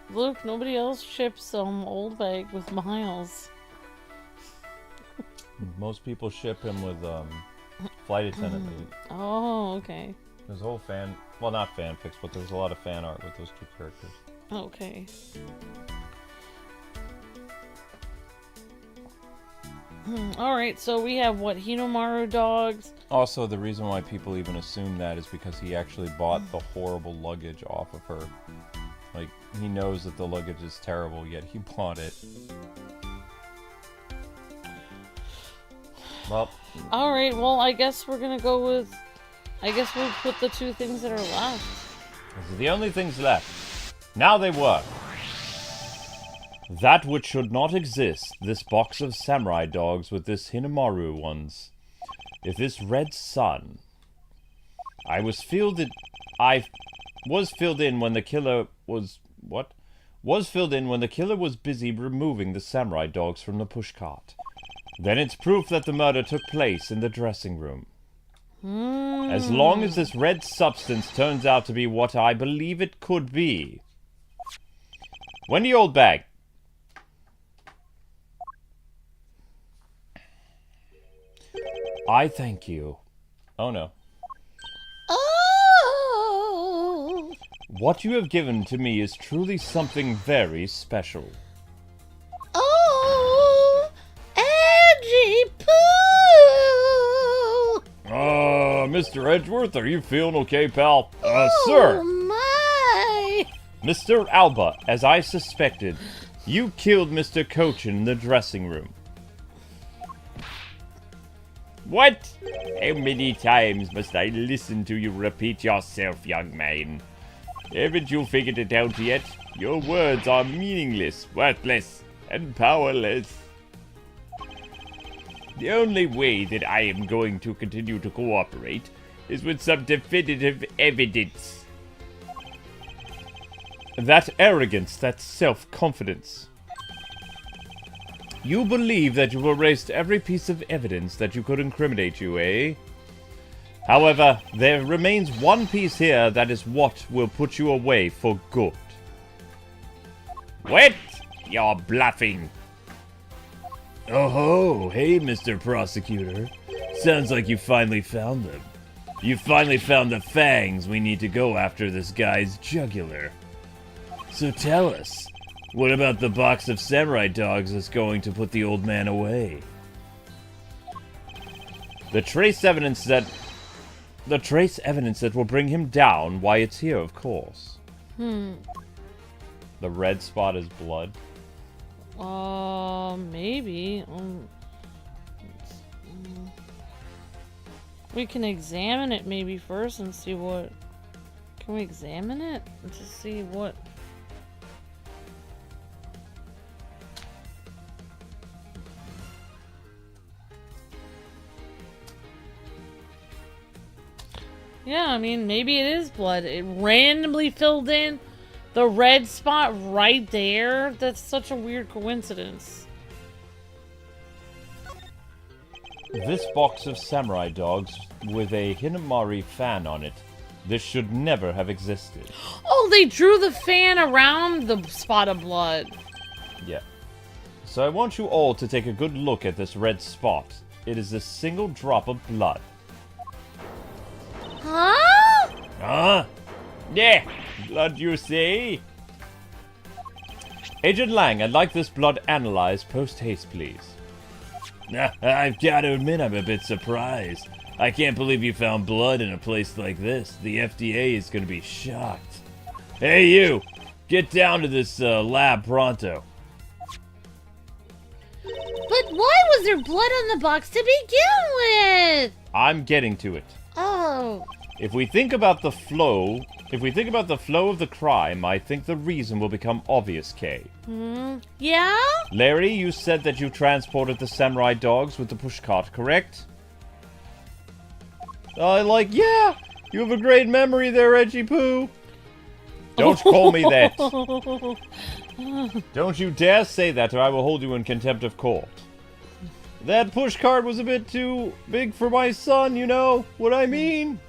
Look, nobody else ships some old bag with Miles. Most people ship him with flight attendant meat. Oh, okay. There's a whole fan... Well, not fanfics, but there's a lot of fan art with those two characters. Okay. Alright, so we have, what, Hinomaru dogs? Also, the reason why people even assume that is because he actually bought the horrible luggage off of her. Like, he knows that the luggage is terrible, yet he bought it. Well... Alright, well, I guess we're gonna go with... I guess we'll put the 2 things that are left. These are the only things left. Now they work. That which should not exist, this box of samurai dogs with this Hinomaru ones. If this red sun... I was filled in when the killer was... What? Was filled in when the killer was busy removing the samurai dogs from the pushcart. Then it's proof that the murder took place in the dressing room. As long as this red substance turns out to be what I believe it could be. Wendy Oldbag. I thank you. Oh no. Oh! What you have given to me is truly something very special. Oh! Edgy Poo! Mr. Edgeworth, are you feeling okay, pal? Oh, sir! My! Mr. Alba, as I suspected, you killed Mr. Kochin in the dressing room. What? How many times must I listen to you repeat yourself, young man? Haven't you figured it out yet? Your words are meaningless, worthless, and powerless. The only way that I am going to continue to cooperate is with some definitive evidence. That arrogance, that self-confidence. You believe that you've erased every piece of evidence that you could incriminate you, eh? However, there remains one piece here that is what will put you away for good. What? You're bluffing. Oh ho, hey Mr. Prosecutor. Sounds like you finally found them. You finally found the fangs we need to go after this guy's jugular. So tell us, what about the box of samurai dogs that's going to put the old man away? The trace evidence that will bring him down, why it's here, of course. The red spot is blood. Maybe. We can examine it maybe first and see what... Can we examine it? To see what... Yeah, I mean, maybe it is blood. It randomly filled in the red spot right there. That's such a weird coincidence. This box of samurai dogs with a Hinamari fan on it. This should never have existed. Oh, they drew the fan around the spot of blood. Yeah. So I want you all to take a good look at this red spot. It is a single drop of blood. Huh? Huh? Yeah, blood you see? Agent Lang, I'd like this blood analyzed post-haste, please. I've got to admit I'm a bit surprised. I can't believe you found blood in a place like this. The FDA is going to be shocked. Hey you! Get down to this lab pronto. But why was there blood on the box to begin with? I'm getting to it. Oh. If we think about the flow of the crime, I think the reason will become obvious, Kay. Yeah? Larry, you said that you transported the samurai dogs with the pushcart, correct? Yeah! You have a great memory there, Edgy Poo! Don't call me that! Don't you dare say that or I will hold you in contempt of court. That pushcart was a bit too big for my son, you know what I mean?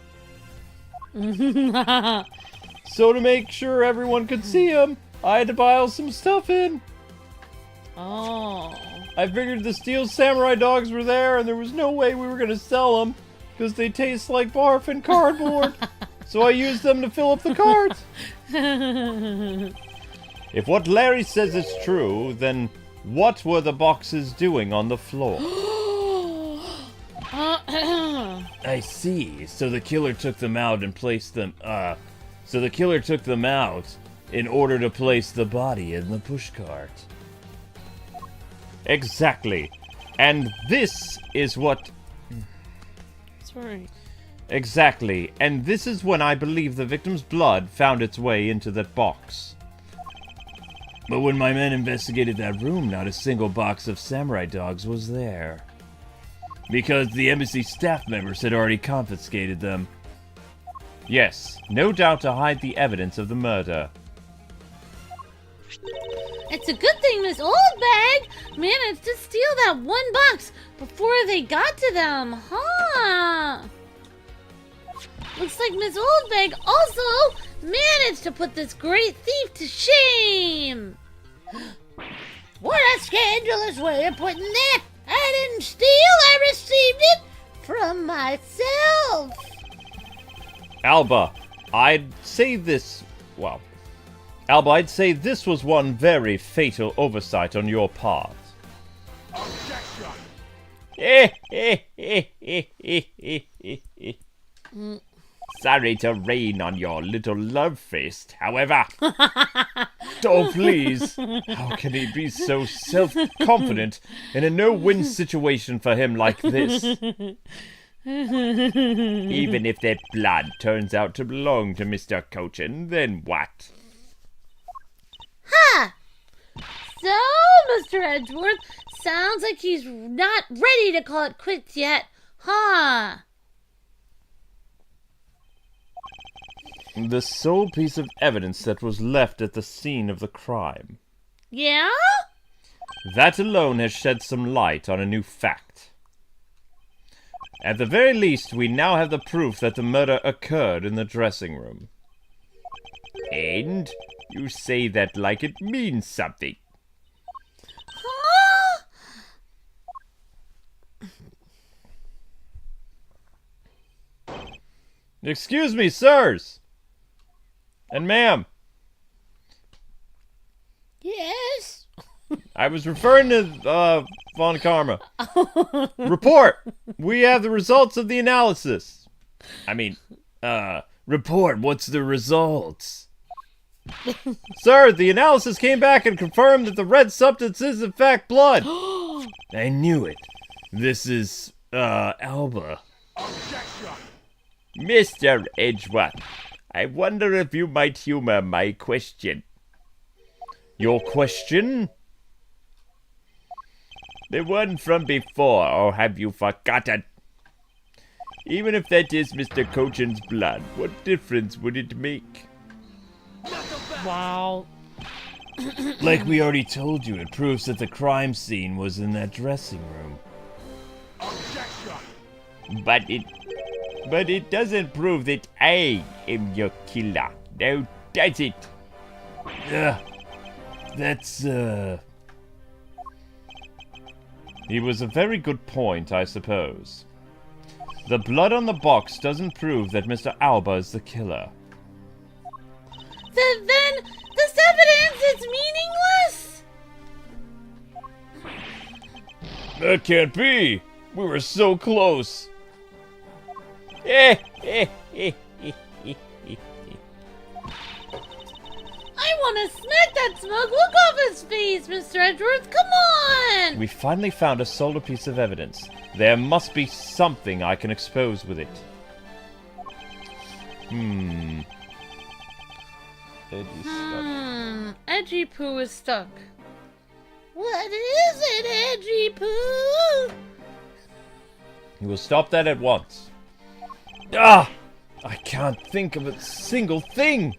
So to make sure everyone could see him, I had to pile some stuff in. Oh. I figured the steel samurai dogs were there and there was no way we were going to sell them because they taste like barf and cardboard. So I used them to fill up the cart. If what Larry says is true, then what were the boxes doing on the floor? I see. So the killer took them out and placed them, so the killer took them out in order to place the body in the pushcart. Exactly. And this is what... Sorry. Exactly. And this is when I believe the victim's blood found its way into that box. But when my men investigated that room, not a single box of samurai dogs was there. Because the embassy staff members had already confiscated them. Yes, no doubt to hide the evidence of the murder. It's a good thing Miss Oldbag managed to steal that one box before they got to them, huh? Looks like Miss Oldbag also managed to put this great thief to shame. What a scandalous way of putting that. I didn't steal, I received it from myself. Alba, I'd say this was one very fatal oversight on your part. Objection! Sorry to rain on your little love feast, however. Oh, please. How can he be so self-confident in a no-win situation for him like this? Even if that blood turns out to belong to Mr. Cochin, then what? Ha! So, Mr. Edgeworth, sounds like he's not ready to call it quits yet, huh? The sole piece of evidence that was left at the scene of the crime. Yeah? That alone has shed some light on a new fact. At the very least, we now have the proof that the murder occurred in the dressing room. And you say that like it means something. Huh? Excuse me, sirs! And ma'am, Yes? I was referring to, Von Karma. Report! We have the results of the analysis. I mean, report, what's the results? Sir, the analysis came back and confirmed that the red substance is in fact blood. I knew it. This is, Alba. Objection! Mr. Edgeworth, I wonder if you might humor my question. Your question? The one from before, or have you forgotten? Even if that is Mr. Cochin's blood, what difference would it make? Wow. Like we already told you, it proves that the crime scene was in that dressing room. Objection! But it doesn't prove that I am your killer. Now, does it? That's, It was a very good point, I suppose. The blood on the box doesn't prove that Mr. Alba is the killer. Then this evidence is meaningless? That can't be! We were so close! I want to smack that smug look off his face, Mr. Edgeworth. Come on! We finally found a solar piece of evidence. There must be something I can expose with it. Edgy Poo is stuck. What is it, Edgy Poo? You will stop that at once. Ah! I can't think of a single thing!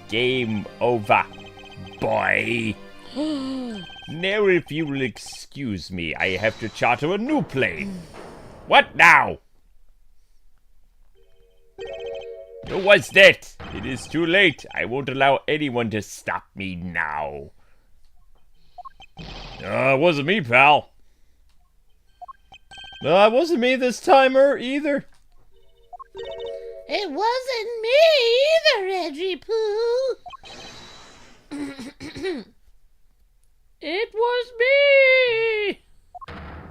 Game over, boy. Now if you will excuse me, I have to charter a new plane. What now? Who was that? It is too late. I won't allow anyone to stop me now. It wasn't me, pal. It wasn't me this timer either. It wasn't me either, Edgy Poo. It was me!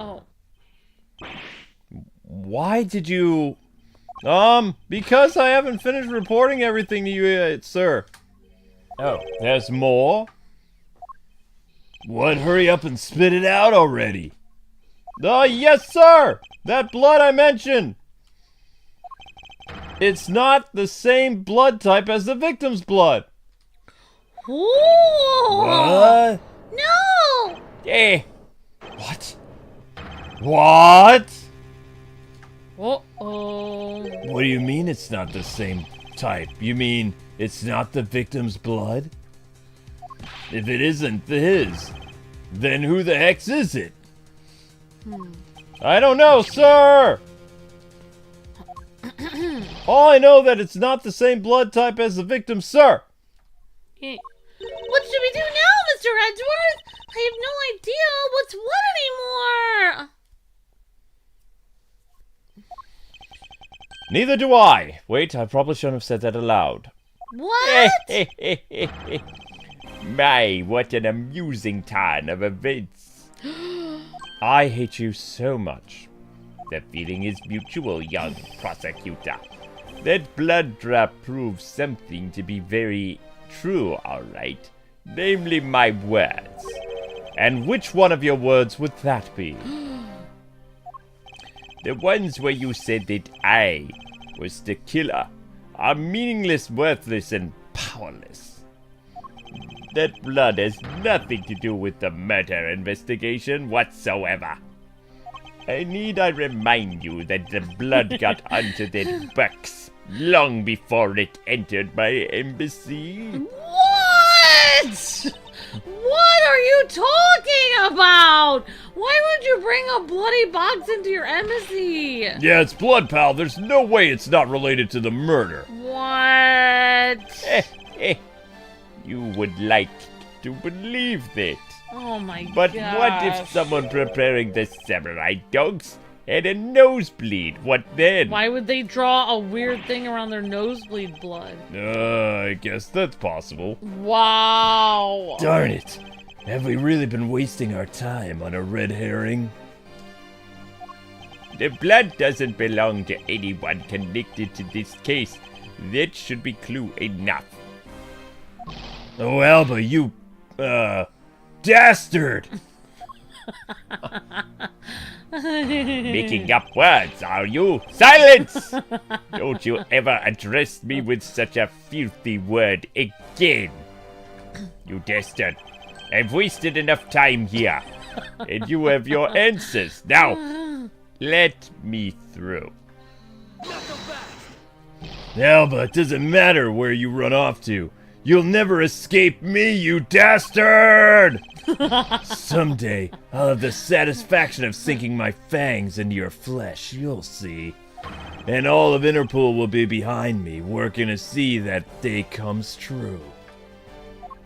Oh. Why did you... because I haven't finished reporting everything to you, sir. Oh, there's more? What? Hurry up and spit it out already. Yes, sir! That blood I mentioned! It's not the same blood type as the victim's blood. Ooh. What? No! What? What? Uh-oh. What do you mean it's not the same type? You mean it's not the victim's blood? If it isn't his, then who the heck is it? I don't know, sir! All I know that it's not the same blood type as the victim, sir! What should we do now, Mr. Edgeworth? I have no idea what's what anymore. Neither do I. Wait, I probably shouldn't have said that aloud. What? My, what an amusing turn of events. I hate you so much. The feeling is mutual, young prosecutor. That blood drop proves something to be very true, all right. Namely, my words. And which one of your words would that be? The ones where you said that I was the killer are meaningless, worthless, and powerless. That blood has nothing to do with the murder investigation whatsoever. Need I remind you that the blood got onto that box long before it entered my embassy? What? What? What are you talking about? Why would you bring a bloody box into your embassy? Yeah, it's blood, pal. There's no way it's not related to the murder. What? You would like to believe that. Oh my god. But what if someone preparing the samurai dogs had a nosebleed? What then? Why would they draw a weird thing around their nosebleed blood? I guess that's possible. Wow. Darn it. Have we really been wasting our time on a red herring? The blood doesn't belong to anyone connected to this case. That should be clue enough. Oh, Alba, you, dastard! Making up words, are you? Silence! Don't you ever address me with such a filthy word again. You dastard. I've wasted enough time here. And you have your answers. Now, let me through. Alba, it doesn't matter where you run off to. You'll never escape me, you dastard! Someday, I'll have the satisfaction of sinking my fangs into your flesh, you'll see. And all of Interpol will be behind me, working to see that day comes true.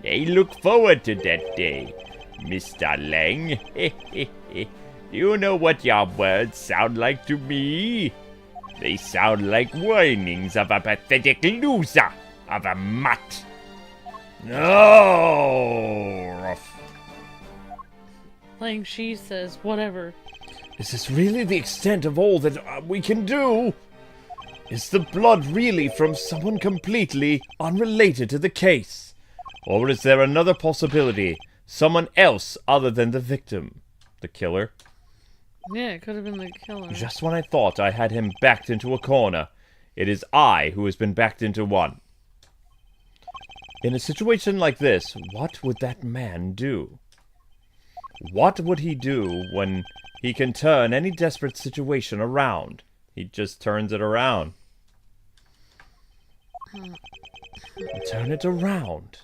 I look forward to that day, Mr. Lang. Do you know what your words sound like to me? They sound like whinings of a pathetic loser, of a mutt. No! Like she says, whatever. Is this really the extent of all that we can do? Is the blood really from someone completely unrelated to the case? Or is there another possibility? Someone else other than the victim? The killer? Yeah, it could have been the killer. Just when I thought I had him backed into a corner, it is I who has been backed into one. In a situation like this, what would that man do? What would he do when he can turn any desperate situation around? He just turns it around. Turn it around.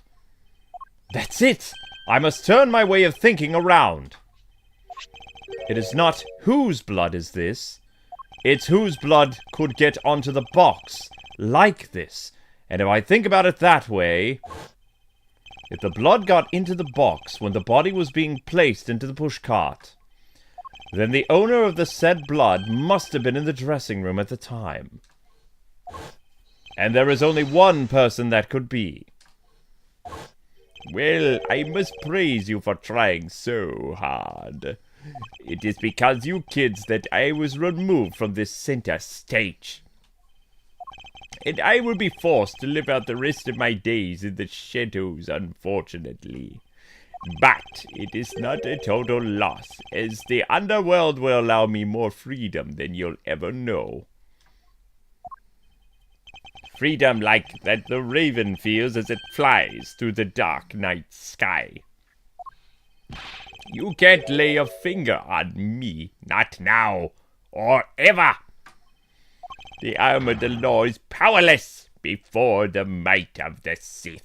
That's it! I must turn my way of thinking around. It is not whose blood is this. It's whose blood could get onto the box like this. And if I think about it that way, if the blood got into the box when the body was being placed into the pushcart, then the owner of the said blood must have been in the dressing room at the time. And there is only one person that could be. Well, I must praise you for trying so hard. It is because you kids that I was removed from this center stage. And I will be forced to live out the rest of my days in the shadows, unfortunately. But it is not a total loss, as the underworld will allow me more freedom than you'll ever know. Freedom like that the raven feels as it flies through the dark night sky. You can't lay a finger on me, not now, or ever. The arm of the law is powerless before the might of the Sith.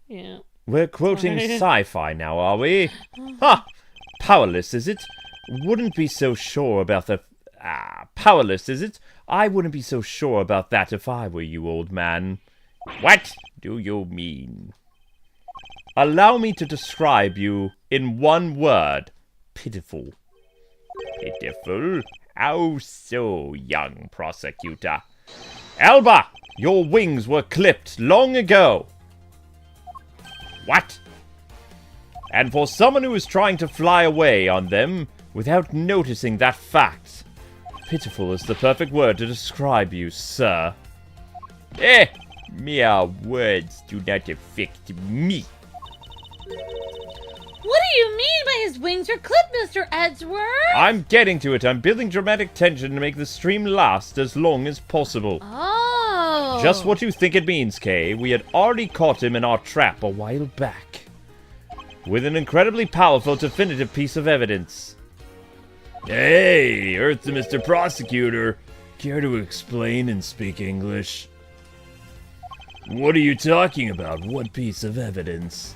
Yeah. We're quoting sci-fi now, are we? Ha! Powerless, is it? Wouldn't be so sure about the... powerless, is it? I wouldn't be so sure about that if I were you, old man. What do you mean? Allow me to describe you in one word. Pitiful. Pitiful? How so, young prosecutor? Alba! Your wings were clipped long ago. What? And for someone who is trying to fly away on them without noticing that fact, pitiful is the perfect word to describe you, sir. Mere words do not affect me. What do you mean by his wings are clipped, Mr. Edgeworth? I'm getting to it. I'm building dramatic tension to make the stream last as long as possible. Oh. Just what you think it means, Kay. We had already caught him in our trap a while back. With an incredibly powerful definitive piece of evidence. Hey, Earth to Mr. Prosecutor. Care to explain and speak English? What are you talking about? What piece of evidence?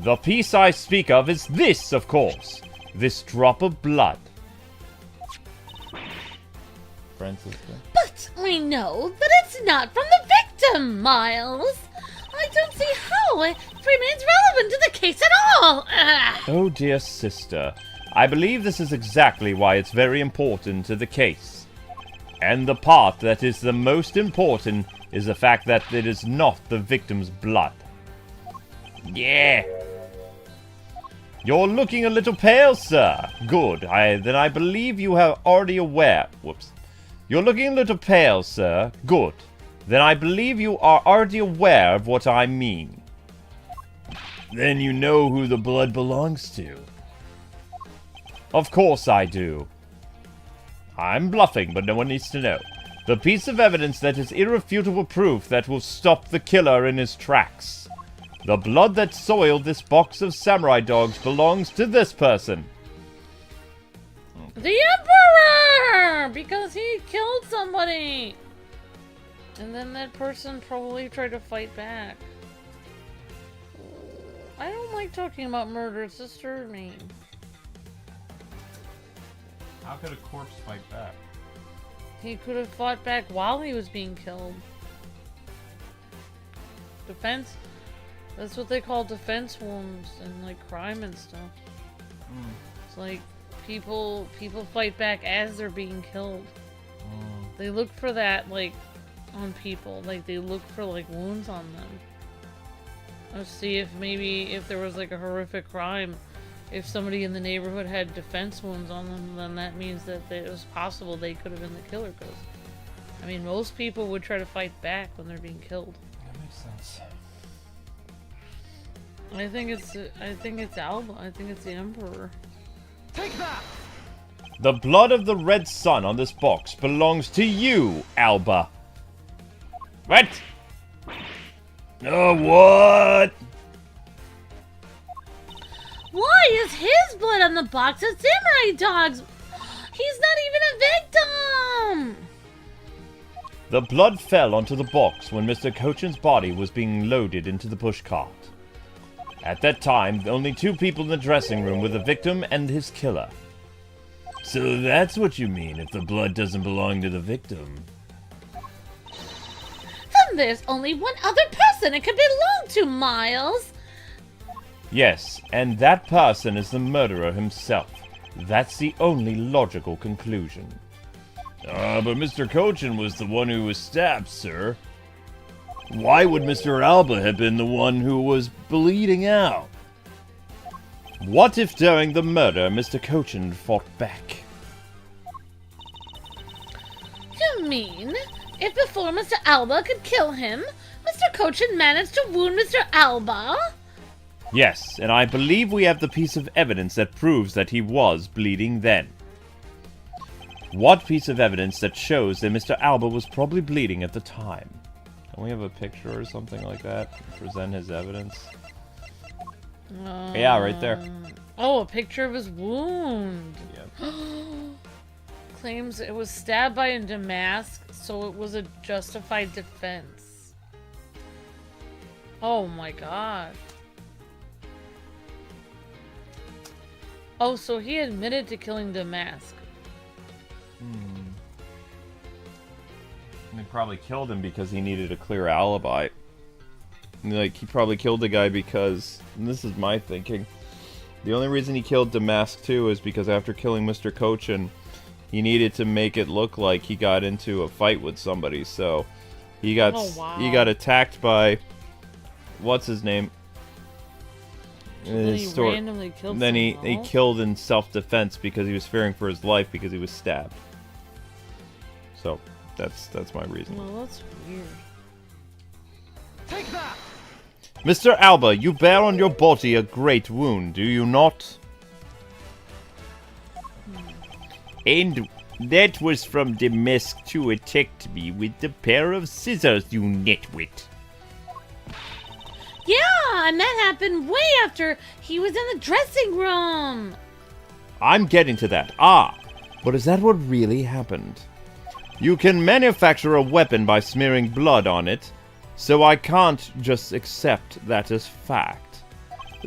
The piece I speak of is this, of course. This drop of blood. Francisco? But I know that it's not from the victim, Miles. I don't see how it remains relevant to the case at all. Oh, dear sister. I believe this is exactly why it's very important to the case. And the part that is the most important is the fact that it is not the victim's blood. Yeah. You're looking a little pale, sir. Good. Then I believe you are already aware. Whoops. You're looking a little pale, sir. Good. Then I believe you are already aware of what I mean. Then you know who the blood belongs to. Of course I do. I'm bluffing, but no one needs to know. The piece of evidence that is irrefutable proof that will stop the killer in his tracks. The blood that soiled this box of samurai dogs belongs to this person. The Emperor! Because he killed somebody! And then that person probably tried to fight back. I don't like talking about murder, it's disturbing me. How could a corpse fight back? He could have fought back while he was being killed. Defense? That's what they call defense wounds and like crime and stuff. It's like people fight back as they're being killed. They look for that like on people. Like they look for like wounds on them. Let's see if maybe if there was like a horrific crime, if somebody in the neighborhood had defense wounds on them, then that means that it was possible they could have been the killer. Because I mean, most people would try to fight back when they're being killed. That makes sense. I think it's Alba. I think it's the Emperor. Take that! The blood of the red sun on this box belongs to you, Alba. What? Oh, what? Why is his blood on the box of samurai dogs? He's not even a victim! The blood fell onto the box when Mr. Cochin's body was being loaded into the pushcart. At that time, only two people in the dressing room were the victim and his killer. So that's what you mean if the blood doesn't belong to the victim. Then there's only one other person it could belong to, Miles. Yes, and that person is the murderer himself. That's the only logical conclusion. But Mr. Cochin was the one who was stabbed, sir. Why would Mr. Alba have been the one who was bleeding out? What if during the murder Mr. Cochin fought back? You mean, if before Mr. Alba could kill him, Mr. Cochin managed to wound Mr. Alba? Yes, and I believe we have the piece of evidence that proves that he was bleeding then. What piece of evidence that shows that Mr. Alba was probably bleeding at the time? Don't we have a picture or something like that to present his evidence? Yeah, right there. Oh, a picture of his wound. Yep. Claims it was stabbed by a Damask, so it was a justified defense. Oh my god. Oh, so he admitted to killing Damask. They probably killed him because he needed a clear alibi. Like, he probably killed the guy because, and this is my thinking, the only reason he killed Damask too is because after killing Mr. Cochin, he needed to make it look like he got into a fight with somebody, so he got he got attacked by, what's his name? Then he randomly killed Then he someone. killed in self-defense because he was fearing for his life because he was stabbed. So, that's my reason. Well, that's weird. Take that! Mr. Alba, you bear on your body a great wound, do you not? And that was from Damask who attacked me with the pair of scissors, you nitwit. Yeah, and that happened way after he was in the dressing room. I'm getting to that. But is that what really happened? You can manufacture a weapon by smearing blood on it, so I can't just accept that as fact.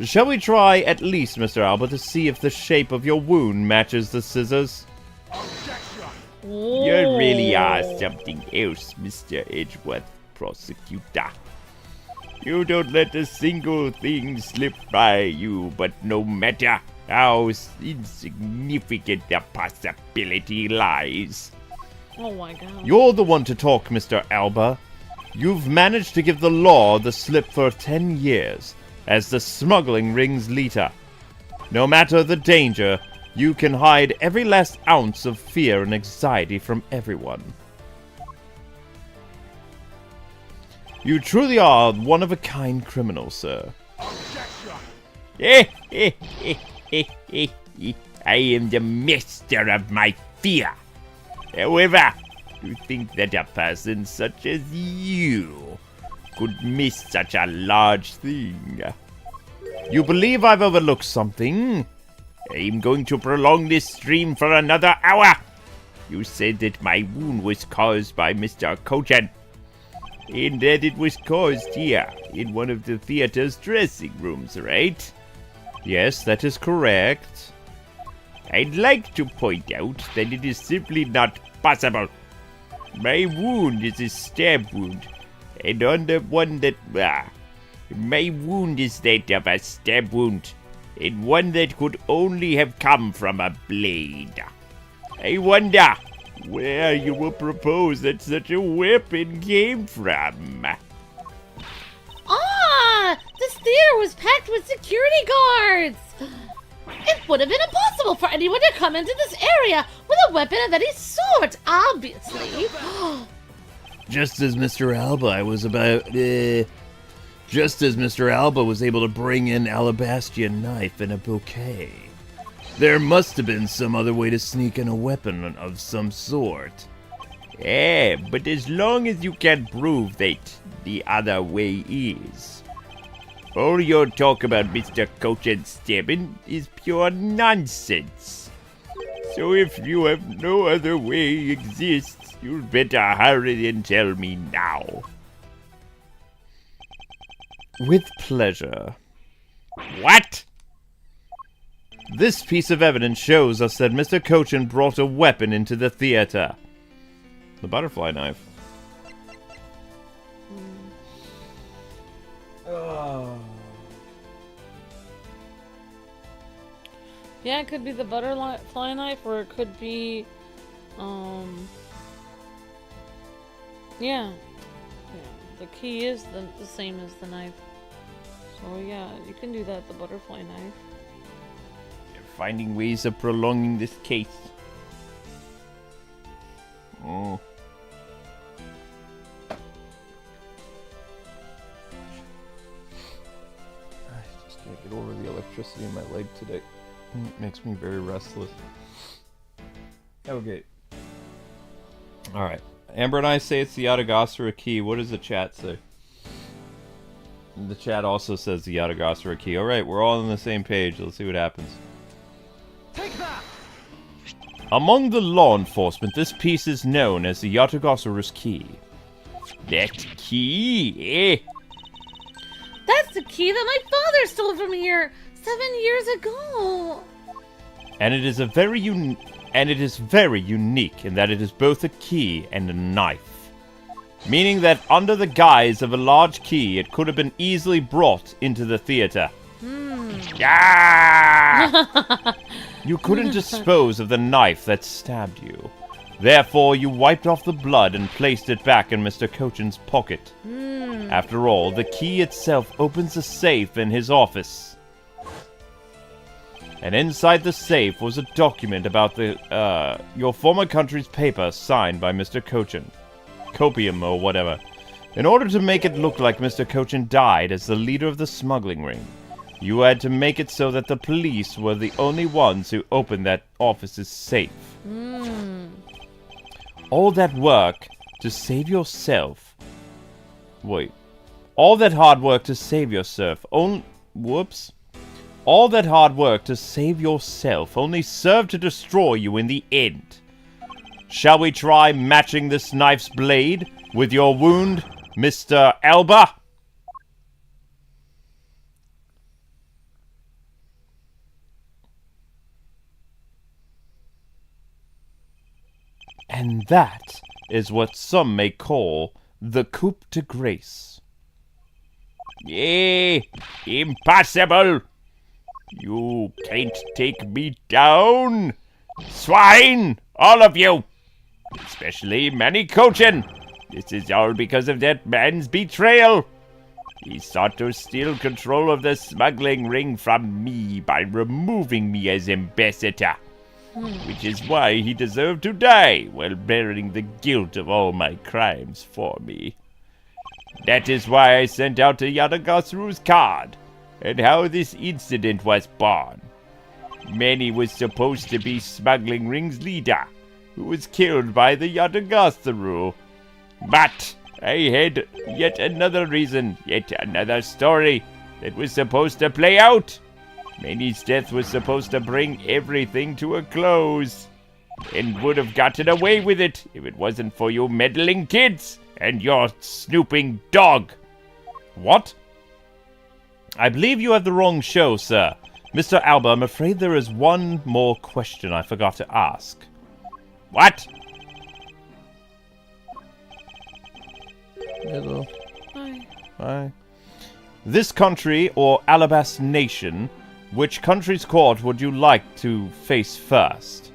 Shall we try at least, Mr. Alba, to see if the shape of your wound matches the scissors? Objection! You really are something else, Mr. Edgeworth, prosecutor. You don't let a single thing slip by you, but no matter how insignificant the possibility lies. Oh my god. You're the one to talk, Mr. Alba. You've managed to give the law the slip for 10 years as the smuggling ring's leader. No matter the danger, you can hide every last ounce of fear and anxiety from everyone. You truly are one-of-a-kind criminal, sir. Objection! I am the master of my fear. However, to think that a person such as you could miss such a large thing. You believe I've overlooked something? I'm going to prolong this stream for another hour. You said that my wound was caused by Mr. Kochan, and that it was caused here, in one of the theater's dressing rooms, right? Yes, that is correct. I'd like to point out that it is simply not possible. My wound is a stab wound, and on the one that... my wound is that of a stab wound, and one that could only have come from a blade. I wonder where you will propose that such a weapon came from. Ah! This theater was packed with security guards! It would have been impossible for anyone to come into this area with a weapon of any sort, obviously. Just as Mr. Alba was able to bring in Alabastian knife and a bouquet. There must have been some other way to sneak in a weapon of some sort. But as long as you can prove that the other way is. All your talk about Mr. Kochan's stabbing is pure nonsense. So if you have no other way exists, you'd better hurry and tell me now. With pleasure. What? This piece of evidence shows us that Mr. Kochan brought a weapon into the theater. The butterfly knife. Yeah, it could be the butterfly knife, or it could be, yeah. The key is the same as the knife. So yeah, you can do that, the butterfly knife. You're finding ways of prolonging this case. Oh. I just can't get over the electricity in my leg today. It makes me very restless. Okay. Alright. Amber and I say it's the Yatagasura key. What does the chat say? The chat also says the Yatagasura key. Alright, we're all on the same page. Let's see what happens. Take that! Among the law enforcement, this piece is known as the Yatagasura's key. That key? That's the key that my father stole from here 7 years ago. And it is very unique in that it is both a key and a knife. Meaning that under the guise of a large key, it could have been easily brought into the theater. Ah! You couldn't dispose of the knife that stabbed you. Therefore, you wiped off the blood and placed it back in Mr. Kochan's pocket. After all, the key itself opens a safe in his office. And inside the safe was a document about your former country's paper signed by Mr. Kochan. Copium or whatever. In order to make it look like Mr. Kochan died as the leader of the smuggling ring, you had to make it so that the police were the only ones who opened that office's safe. All that work to save yourself... Wait. All that hard work to save yourself All that hard work to save yourself only served to destroy you in the end. Shall we try matching this knife's blade with your wound, Mr. Alba. And that is what some may call the coup de grace. Yea, impossible! You can't take me down! Swine! All of you! Especially Manny Cochin! This is all because of that man's betrayal! He sought to steal control of the smuggling ring from me by removing me as ambassador. Which is why he deserved to die while bearing the guilt of all my crimes for me. That is why I sent out the Yadagasru's card, and how this incident was born. Manny was supposed to be smuggling ring's leader, who was killed by the Yadagasru. But I had yet another reason, yet another story that was supposed to play out. Manny's death was supposed to bring everything to a close, and would have gotten away with it if it wasn't for you meddling kids and your snooping dog. What? I believe you have the wrong show, sir. Mr. Alba, I'm afraid there is one more question I forgot to ask. What? Hello. Hi. Hi. This country, or Alabas nation, which country's court would you like to face first?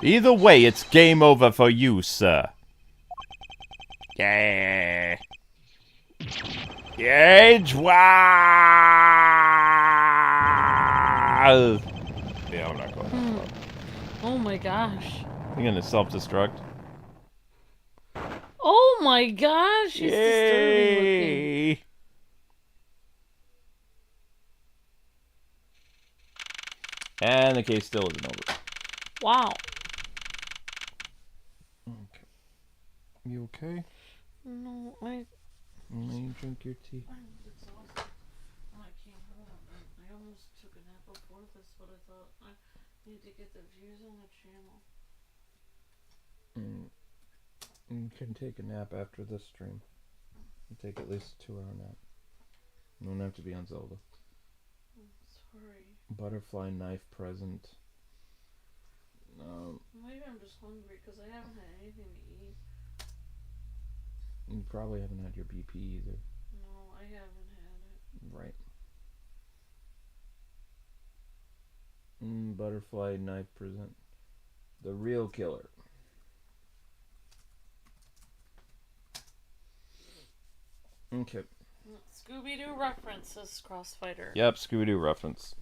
Either way, it's game over for you, sir. Yeah. Yeah, I'm not going. Oh my gosh. I'm gonna self-destruct. Oh my gosh, he's disturbing looking. Yay! And the case still isn't over. Wow. Okay. You okay? No, You drink your tea. I'm exhausted. I can't hold on. I almost took a nap before this, but I thought I need to get the views on the channel. You can take a nap after this stream. You take at least a 2-hour nap. You don't have to be on Zelda. Sorry. Butterfly knife present. Maybe I'm just hungry because I haven't had anything to eat. You probably haven't had your BP either. No, I haven't had it. Right. Butterfly knife present. The real killer. Okay. Scooby-Doo references, Crossfighter. Yep, Scooby-Doo reference.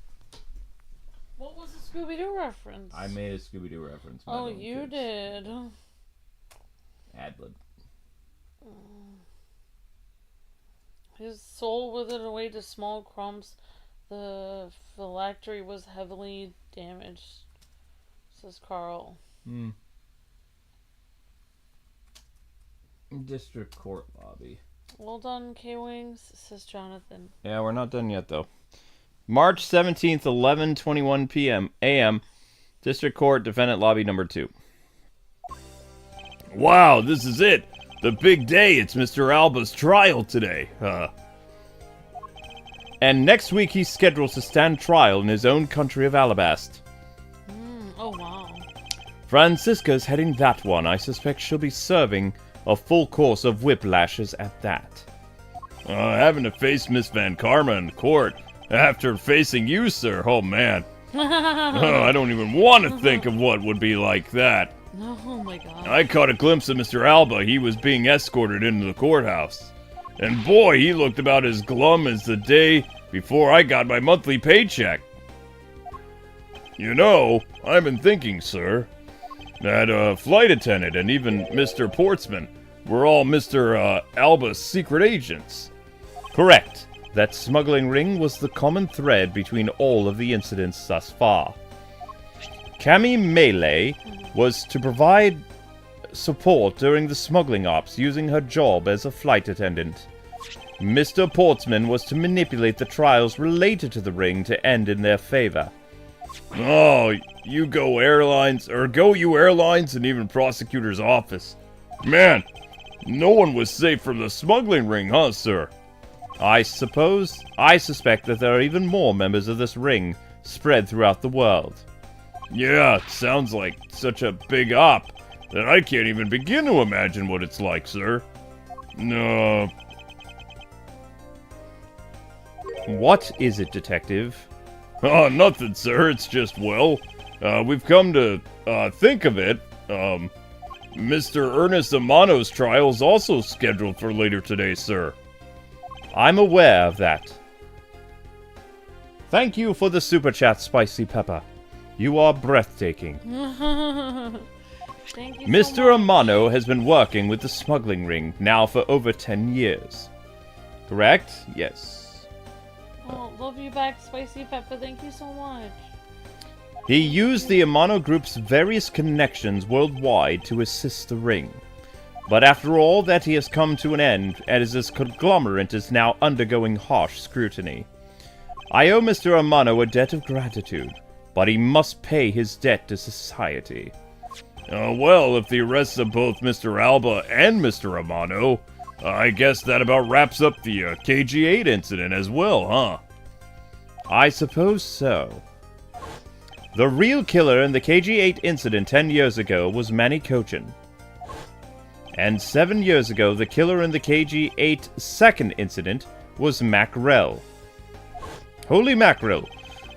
What was the Scooby-Doo reference? I made a Scooby-Doo reference. Oh, you did. Adlib. His soul withered away to small crumbs. The phylactery was heavily damaged, says Carl. District Court lobby. Well done, Kwings, says Jonathan. Yeah, we're not done yet, though. March 17th, 11:21 p.m. a.m. District Court, Defendant Lobby number 2. Wow, this is it! The big day! It's Mr. Alba's trial today! And next week he's scheduled to stand trial in his own country of Alabast. Oh, wow. Francisca's heading that one. I suspect she'll be serving a full course of whiplashes at that. Having to face Miss Van Karma in court after facing you, sir. Oh, man. I don't even want to think of what would be like that. No, oh my god. I caught a glimpse of Mr. Alba. He was being escorted into the courthouse. And boy, he looked about as glum as the day before I got my monthly paycheck. You know, I've been thinking, sir, that a flight attendant and even Mr. Portsman were all Mr. Alba's secret agents. Correct. That smuggling ring was the common thread between all of the incidents thus far. Cammy Melee was to provide support during the smuggling ops using her job as a flight attendant. Mr. Portsman was to manipulate the trials related to the ring to end in their favor. Oh, you airlines and even prosecutor's office. Man, No one was safe from the smuggling ring, huh, sir? I suspect that there are even more members of this ring spread throughout the world. Yeah, it sounds like such a big op that I can't even begin to imagine what it's like, sir. No. What is it, Detective? Oh, nothing, sir. It's just, well, we've come to, think of it. Mr. Ernest Amano's trial is also scheduled for later today, sir. I'm aware of that. Thank you for the super chat, Spicy Pepper. You are breathtaking. Thank you Mr. so much. Amano has been working with the smuggling ring now for over 10 years. Correct? Yes. Oh, love you back, Spicy Pepper. Thank you so much. He used the Amano Group's various connections worldwide to assist the ring. But after all that, he has come to an end, as his conglomerate is now undergoing harsh scrutiny. I owe Mr. Amano a debt of gratitude, but he must pay his debt to society. Well, if the arrests of both Mr. Alba and Mr. Amano, I guess that about wraps up the KG-8 incident as well, huh? I suppose so. The real killer in the KG-8 incident 10 years ago was Manny Cochin. And 7 years ago, the killer in the KG-8 second incident was Mackerel. Holy mackerel!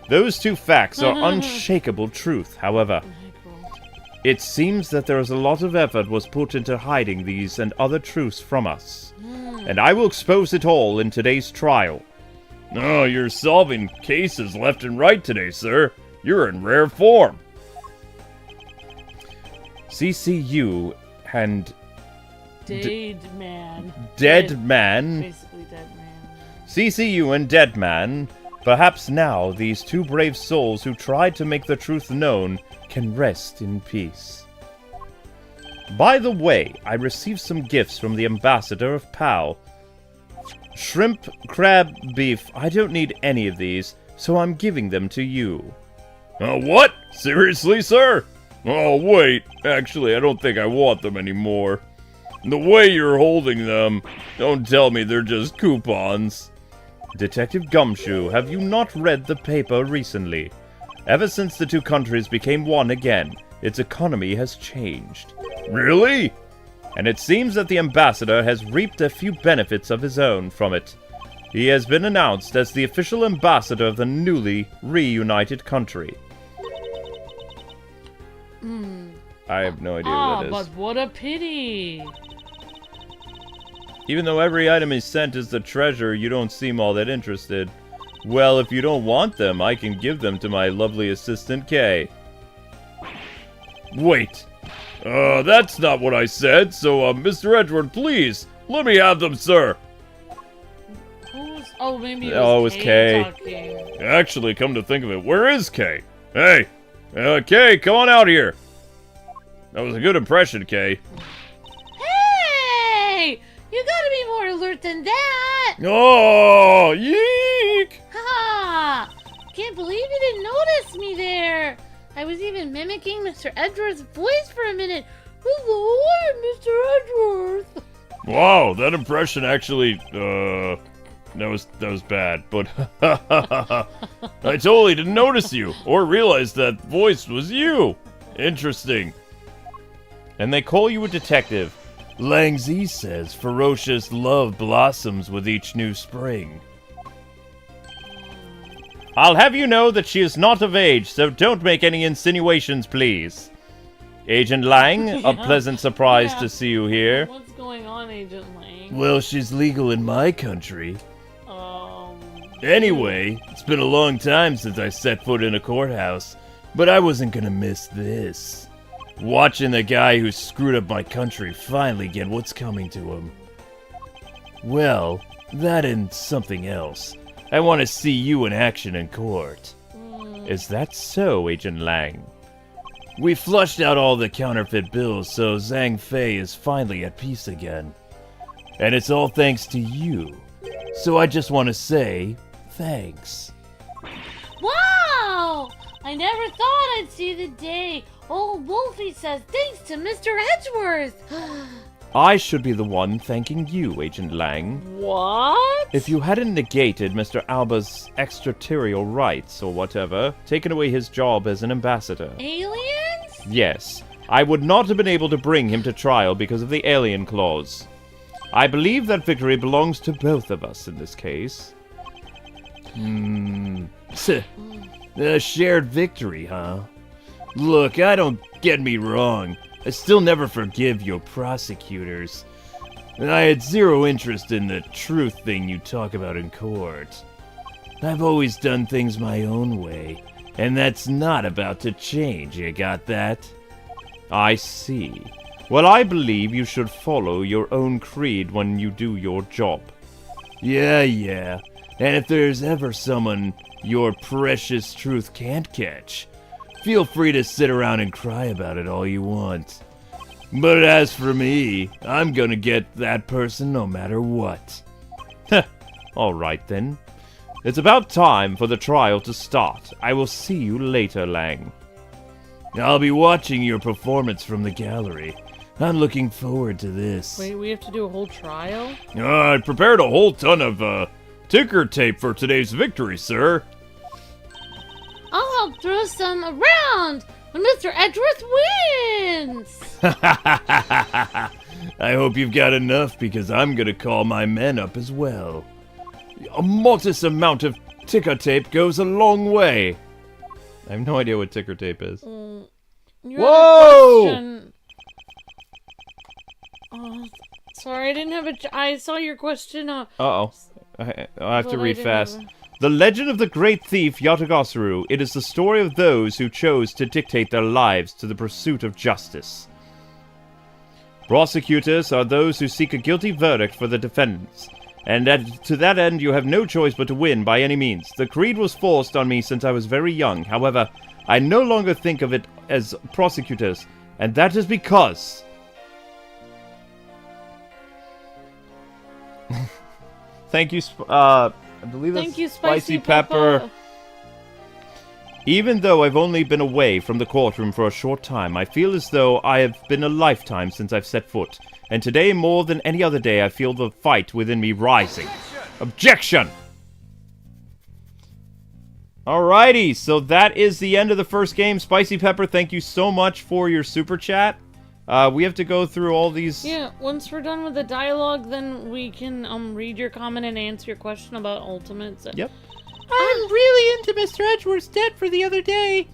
Those two facts are unshakable truth, however. It seems that there is a lot of effort was put into hiding these and other truths from us. And I will expose it all in today's trial. Oh, you're solving cases left and right today, sir. You're in rare form. CCU and... Dead man. Dead man. Basically dead man. CCU and Dead Man. Perhaps now these two brave souls who tried to make the truth known can rest in peace. By the way, I received some gifts from the ambassador of POW. Shrimp, crab, beef, I don't need any of these, so I'm giving them to you. What? Seriously, sir? Oh, wait. Actually, I don't think I want them anymore. The way you're holding them, don't tell me they're just coupons. Detective Gumshoe, have you not read the paper recently? Ever since the two countries became one again, its economy has changed. Really? And it seems that the ambassador has reaped a few benefits of his own from it. He has been announced as the official ambassador of the newly reunited country. I have no idea what that is. But what a pity! Even though every item he sent is the treasure, you don't seem all that interested. Well, if you don't want them, I can give them to my lovely assistant, Kay. Wait. That's not what I said, so, Mr. Edward, please, let me have them, sir. Who's... Oh, maybe it was Kay. talking. Actually, come to think of it, where is Kay? Hey! Kay, come on out here! That was a good impression, Kay. Hey! You gotta be more alert than that! Oh, yeek! Ha! Can't believe you didn't notice me there! I was even mimicking Mr. Edgeworth's voice for a minute. Hello, I'm Mr. Edgeworth. Wow, that impression actually, that was bad, but I totally didn't notice you, or realize that voice was you. Interesting. And they call you a detective. Langzy says ferocious love blossoms with each new spring. I'll have you know that she is not of age, so don't make any insinuations, please. Agent Lang, a pleasant surprise to see you here. What's going on, Agent Lang? Well, she's legal in my country. Anyway, it's been a long time since I set foot in a courthouse, but I wasn't gonna miss this. Watching the guy who screwed up my country finally get what's coming to him. Well, that and something else. I want to see you in action in court. Is that so, Agent Lang? We flushed out all the counterfeit bills, so Zhang Fei is finally at peace again. And it's all thanks to you. So I just want to say, thanks. Wow! I never thought I'd see the day. Old Wolfie says thanks to Mr. Edgeworth. I should be the one thanking you, Agent Lang. What? If you hadn't negated Mr. Alba's extraterritorial rights or whatever, taken away his job as an ambassador. Aliens? Yes, I would not have been able to bring him to trial because of the alien clause. I believe that victory belongs to both of us in this case. A shared victory, huh? Look, don't get me wrong. I still never forgive your prosecutors. I had zero interest in the truth thing you talk about in court. I've always done things my own way, and that's not about to change, you got that? I see. Well, I believe you should follow your own creed when you do your job. Yeah. And if there's ever someone your precious truth can't catch, feel free to sit around and cry about it all you want. But as for me, I'm gonna get that person no matter what. Alright then. It's about time for the trial to start. I will see you later, Lang. I'll be watching your performance from the gallery. I'm looking forward to this. Wait, we have to do a whole trial? I prepared a whole ton of, ticker tape for today's victory, sir. I'll help throw some around when Mr. Edgeworth wins! I hope you've got enough, because I'm gonna call my men up as well. A modest amount of ticker tape goes a long way. I have no idea what ticker tape is. You Whoa! had a question. Oh, sorry, I didn't have I saw your question. Uh-oh. I have to Well, I read didn't fast. have The legend of the great thief Yatagosuru. It is the story of those who chose to dictate their lives to the pursuit of justice. Prosecutors are those who seek a guilty verdict for the defendants, and to that end you have no choice but to win by any means. The creed was forced on me since I was very young. However, I no longer think of it as prosecutors, and that is because... Thank you, I believe that's Thank you, Spicy Pepper. Even though I've only been away from the courtroom for a short time, I feel as though I have been a lifetime since I've set foot. And today, more than any other day, I feel the fight within me rising. Objection! Alrighty, so that is the end of the first game. Spicy Pepper, thank you so much for your super chat. We have to go through all these... Yeah, once we're done with the dialogue, then we can read your comment and answer your question about Ultimates. Yep. I'm really into Mr. Edgeworth's debt for the other day.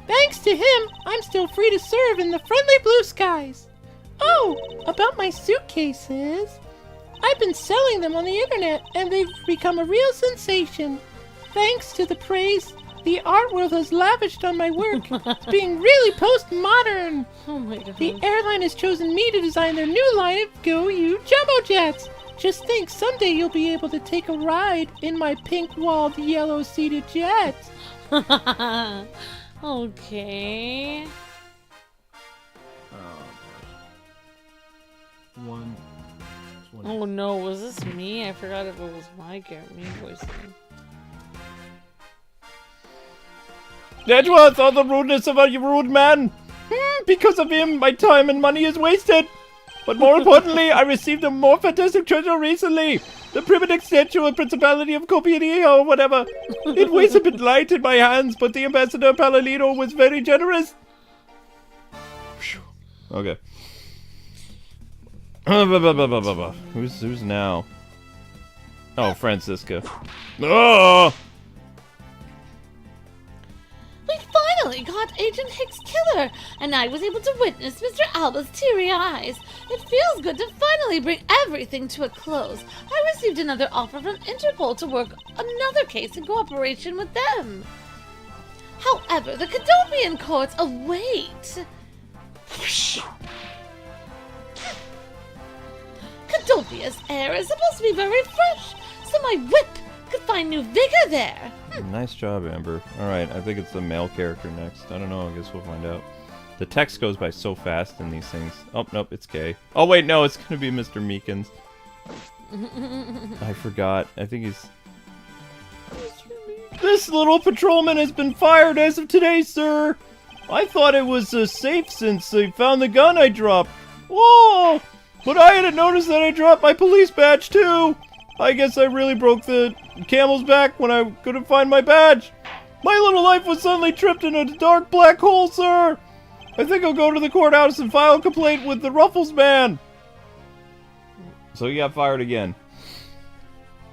Thanks to him, I'm still free to serve in the friendly blue skies. Oh, about my suitcases. I've been selling them on the internet, and they've become a real sensation. Thanks to the praise the art world has lavished on my work. It's being really postmodern. Oh my god. The airline has chosen me to design their new line of Go You Jumbo Jets. Just think, someday you'll be able to take a ride in my pink-walled, yellow-seated jet. Okay. Oh no, was this me? I forgot if it was my me voicing. Edgeworth, all the rudeness of a rude man. Because of him, my time and money is wasted. But more importantly, I received a more fantastic treasure recently. The primitive statue of Principality of Copiania or whatever. It weighs a bit light in my hands, but the Ambassador Palladino was very generous. Okay. Who's now? Oh, Francisca. Oh! We finally got Agent Hicks' killer, and I was able to witness Mr. Alba's teary eyes. It feels good to finally bring everything to a close. I received another offer from Interpol to work another case in cooperation with them. However, the Cadopian courts await. Cadopia's air is supposed to be very fresh, so my whip could find new vigor there. Nice job, Amber. Alright, I think it's the male character next. I don't know, I guess we'll find out. The text goes by so fast in these things. Oh, nope, it's Kay. Oh, wait, no, it's gonna be Mr. Meekins. I forgot. I think he's... This little patrolman has been fired as of today, sir! I thought it was safe since they found the gun I dropped. Whoa! But I hadn't noticed that I dropped my police badge, too! I guess I really broke the camel's back when I couldn't find my badge. My little life was suddenly tripped in a dark black hole, sir! I think I'll go to the courthouse and file a complaint with the Ruffles man! So he got fired again.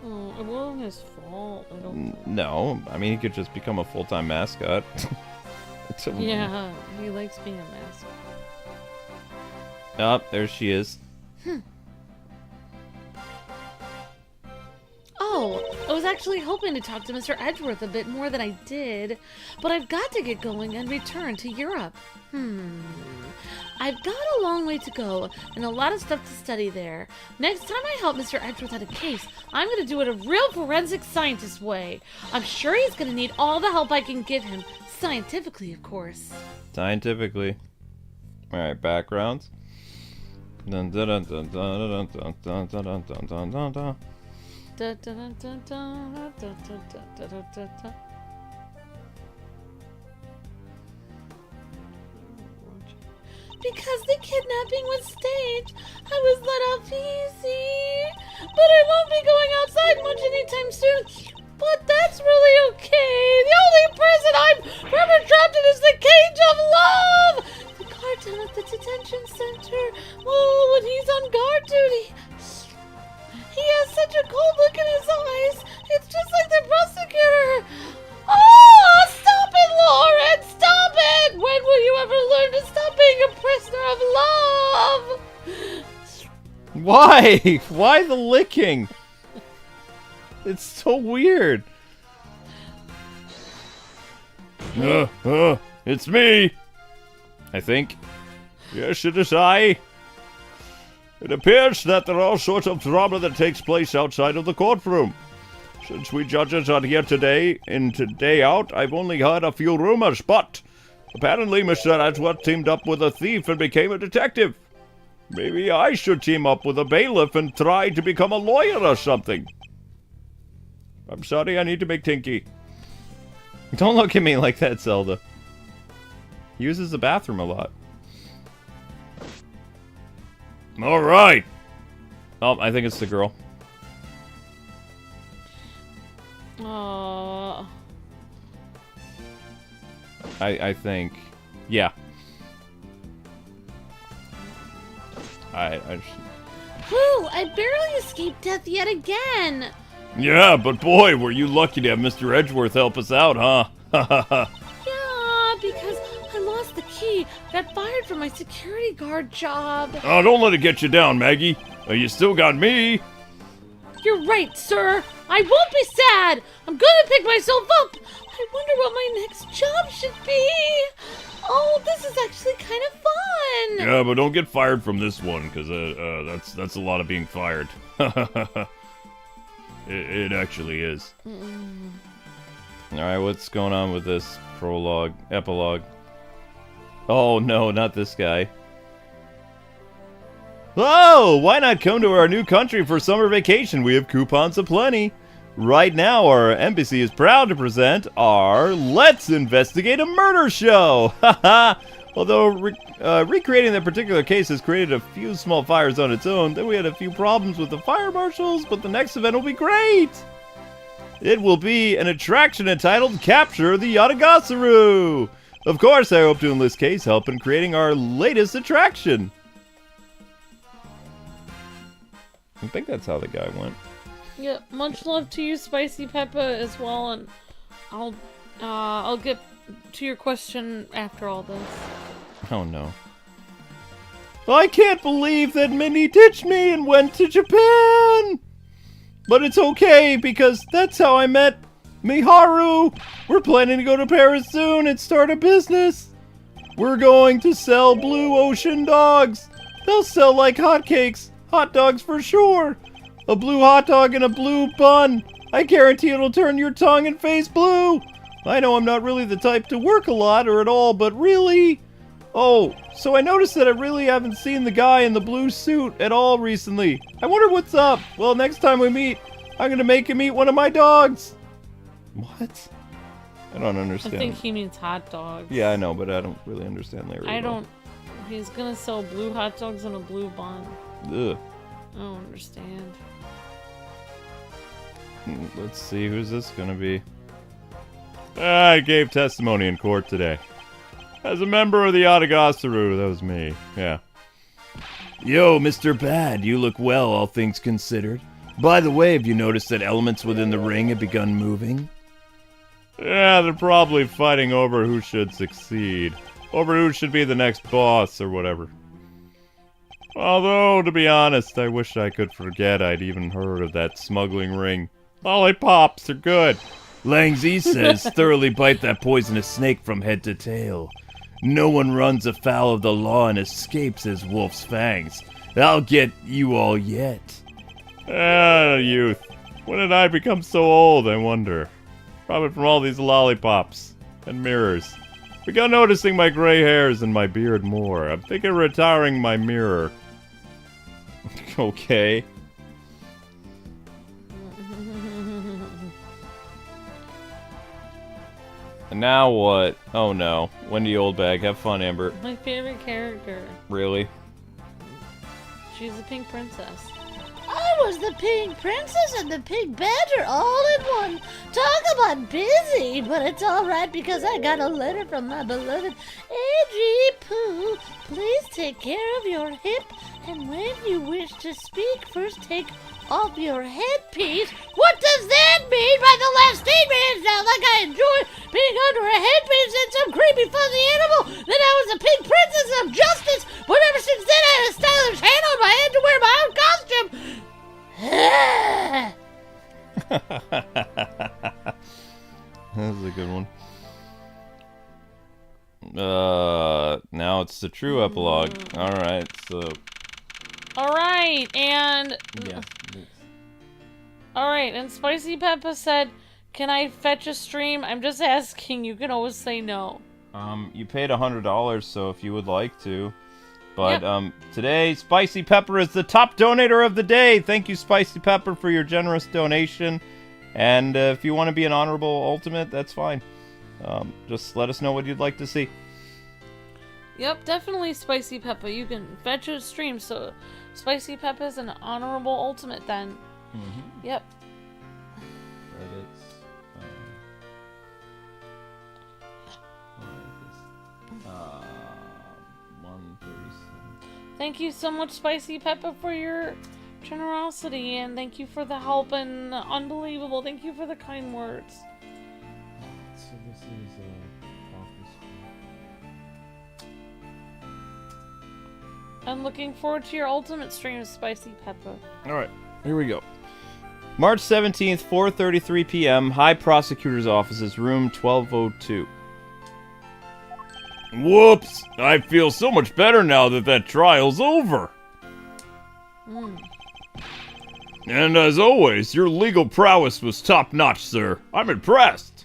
Oh, it wasn't his fault. I don't. No, I mean, he could just become a full-time mascot. Yeah, he likes being a mascot. Oh, there she is. Oh, I was actually hoping to talk to Mr. Edgeworth a bit more than I did, but I've got to get going and return to Europe. I've got a long way to go and a lot of stuff to study there. Next time I help Mr. Edgeworth out a case, I'm going to do it a real forensic scientist way. I'm sure he's going to need all the help I can give him, scientifically, of course. Scientifically. Alright, backgrounds. Dun dun dun dun dun dun dun dun dun dun dun dun dun. Da, da, da, da, da, da, da, da, da, da, da. Because the kidnapping was staged, I was let off easy. But I won't be going outside much anytime soon. But that's really okay. The only prison I'm forever trapped in is the cage of love. The cartel at the detention center. Oh, when he's on guard duty. He has such a cold look in his eyes. It's just like the prosecutor. Oh, stop it, Lauren! Stop it! When will you ever learn to stop being a prisoner of love? Why? Why the licking? It's so weird. It's me. I think. Yes, it is I. It appears that there are all sorts of drama that takes place outside of the courtroom. Since we judges are here today in to day out, I've only heard a few rumors, but apparently Mr. Edgeworth teamed up with a thief and became a detective. Maybe I should team up with a bailiff and try to become a lawyer or something. I'm sorry, I need to make Tinky. Don't look at me like that, Zelda. He uses the bathroom a lot. Alright! Oh, I think it's the girl. I think... Yeah. Whew, I barely escaped death yet again. Yeah, but boy, were you lucky to have Mr. Edgeworth help us out, huh? Yeah, because I lost the key. Got fired from my security guard job. Oh, don't let it get you down, Maggie. You still got me. You're right, sir. I won't be sad. I'm gonna pick myself up. I wonder what my next job should be. Oh, this is actually kind of fun. Yeah, but don't get fired from this one, because that's a lot of being fired. It actually is. Alright, what's going on with this epilogue? Oh no, not this guy. Oh, why not come to our new country for summer vacation? We have coupons aplenty. Right now, our embassy is proud to present our Let's Investigate a Murder show! Haha! Although recreating that particular case has created a few small fires on its own, then we had a few problems with the fire marshals, but the next event will be great! It will be an attraction entitled Capture the Yatagasuru! Of course, I hope to, in this case, help in creating our latest attraction! I think that's how the guy went. Yeah, much love to you, Spicy Peppa, as well, and I'll get to your question after all this. Oh no. I can't believe that Minnie ditched me and went to Japan! But it's okay, because that's how I met Miharu! We're planning to go to Paris soon and start a business! We're going to sell blue ocean dogs! They'll sell like hotcakes! Hot dogs for sure! A blue hot dog and a blue bun! I guarantee it'll turn your tongue and face blue! I know I'm not really the type to work a lot or at all, but really... Oh, so I noticed that I really haven't seen the guy in the blue suit at all recently. I wonder what's up. Well, next time we meet, I'm gonna make him eat one of my dogs. What? I don't understand. I think he means hot dogs. Yeah, I know, but I don't really understand Larry. I don't... He's gonna sell blue hot dogs and a blue bun. Ugh. I don't understand. Let's see, who's this gonna be? I gave testimony in court today. As a member of the Adagasaru, that was me, yeah. Yo, Mr. Bad, you look well, all things considered. By the way, have you noticed that elements within the ring have begun moving? Yeah, they're probably fighting over who should succeed. Over who should be the next boss, or whatever. Although, to be honest, I wish I could forget I'd even heard of that smuggling ring. Lollipops are good. Lang Z says, thoroughly bite that poisonous snake from head to tail. No one runs afoul of the law and escapes his wolf's fangs. I'll get you all yet. Youth. When did I become so old, I wonder? Probably from all these lollipops and mirrors. Begun noticing my gray hairs and my beard more. I'm thinking of retiring my mirror. Okay. And now what? Oh no. Wendy Oldbag. Have fun, Amber. My favorite character. Really? She's a pink princess. I was the pink princess and the pink badger all in one. Talk about busy, but it's alright because I got a letter from my beloved A.G. Pooh. Please take care of your hip, and when you wish to speak, first take off your headpiece. What does that mean by the last statement? It sounds like I enjoy being under a headpiece and some creepy fuzzy animal. Then I was a pink princess of justice, but ever since then I had a stylish hand on my head to wear my own costume. That was a good one. Now it's the true epilogue. Alright, so... Alright, and... Yeah. Alright, and Spicy Peppa said, can I fetch a stream? I'm just asking. You can always say no. You paid $100, so if you would like to. But, today, Spicy Pepper is the top donator of the day. Thank you, Spicy Pepper, for your generous donation. And if you want to be an honorable ultimate, that's fine. Just let us know what you'd like to see. Yep, definitely Spicy Peppa. You can fetch a stream, so Spicy Peppa is an honorable ultimate then. Mm-hmm. Yep. Credits. What is this? 137. Thank you so much, Spicy Peppa, for your generosity, and thank you for the help, and unbelievable. Thank you for the kind words. So this is I'm looking forward to your ultimate stream, Spicy Peppa. Alright, here we go. March 17th, 4:33 p.m., High Prosecutor's Offices, room 1202. Whoops! I feel so much better now that trial's over. And as always, your legal prowess was top-notch, sir. I'm impressed.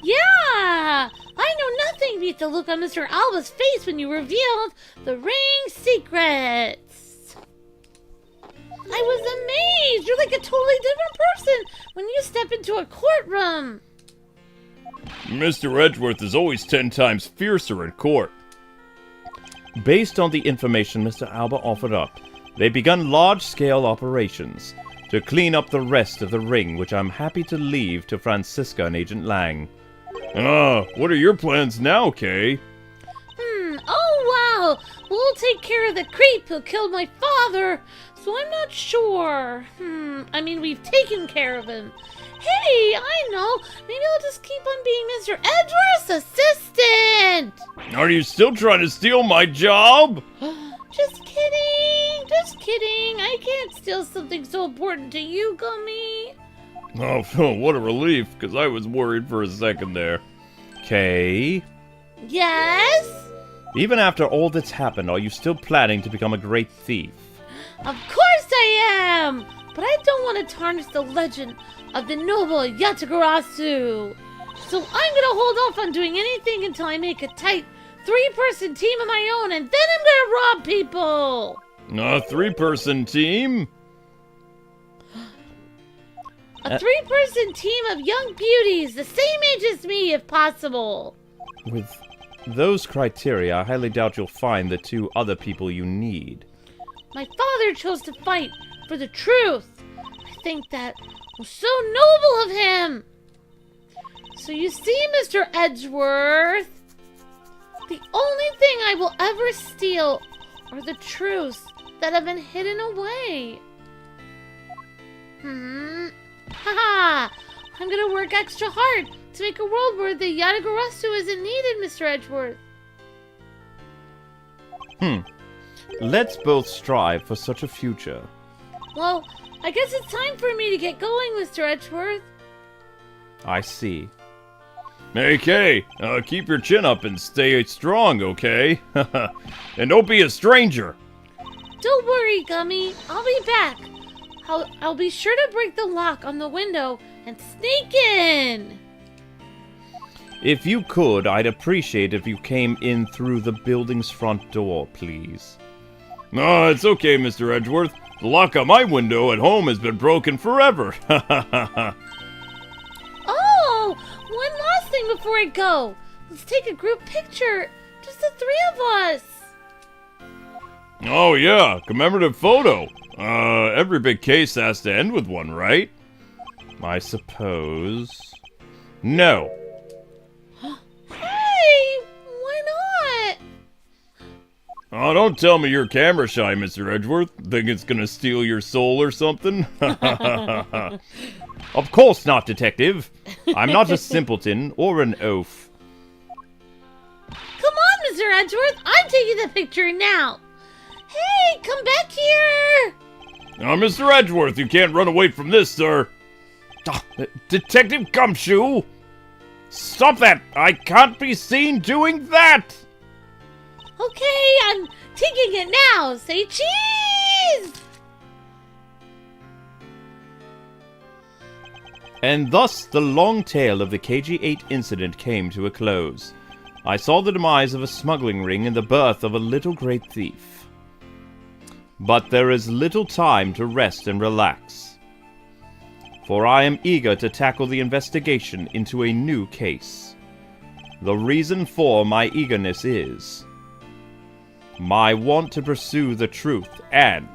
Yeah! I know nothing beats the look on Mr. Alba's face when you revealed the ring secrets. I was amazed! You're like a totally different person when you step into a courtroom. Mr. Edgeworth is always 10 times fiercer in court. Based on the information Mr. Alba offered up, they've begun large-scale operations to clean up the rest of the ring, which I'm happy to leave to Francisca and Agent Lang. What are your plans now, Kay? Oh wow! We'll take care of the creep who killed my father, so I'm not sure. I mean, we've taken care of him. Hey, I know! Maybe I'll just keep on being Mr. Edgeworth's assistant! Are you still trying to steal my job? Just kidding! Just kidding! I can't steal something so important to you, Gummy! Oh, what a relief, because I was worried for a second there. Kay? Yes? Even after all that's happened, are you still planning to become a great thief? Of course I am! But I don't want to tarnish the legend of the noble Yatagarasu. So I'm gonna hold off on doing anything until I make a tight 3-person team of my own, and then I'm gonna rob people! A 3-person team? A 3-person team of young beauties, the same age as me, if possible. With those criteria, I highly doubt you'll find the 2 other people you need. My father chose to fight for the truth. I think that was so noble of him. So you see, Mr. Edgeworth, the only thing I will ever steal are the truths that have been hidden away. Haha! I'm gonna work extra hard to make a world where the Yatagarasu isn't needed, Mr. Edgeworth. Let's both strive for such a future. Well, I guess it's time for me to get going, Mr. Edgeworth. I see. Hey, Kay, keep your chin up and stay strong, okay? And don't be a stranger. Don't worry, Gummy. I'll be back. I'll be sure to break the lock on the window and sneak in. If you could, I'd appreciate if you came in through the building's front door, please. No, it's okay, Mr. Edgeworth. The lock on my window at home has been broken forever. Oh, one last thing before I go. Let's take a group picture. Just the three of us. Oh, yeah, commemorative photo. Every big case has to end with one, right? I suppose. No. Hey, why not? Oh, don't tell me you're camera shy, Mr. Edgeworth. Think it's gonna steal your soul or something? Of course not, Detective. I'm not a simpleton or an oaf. Come on, Mr. Edgeworth. I'm taking the picture now. Hey, come back here. Now, Mr. Edgeworth, you can't run away from this, sir. Detective Gumshoe! Stop that! I can't be seen doing that! Okay, I'm taking it now. Say cheese! And thus the long tale of the KG-8 incident came to a close. I saw the demise of a smuggling ring and the birth of a little great thief. But there is little time to rest and relax, for I am eager to tackle the investigation into a new case. The reason for my eagerness is my want to pursue the truth and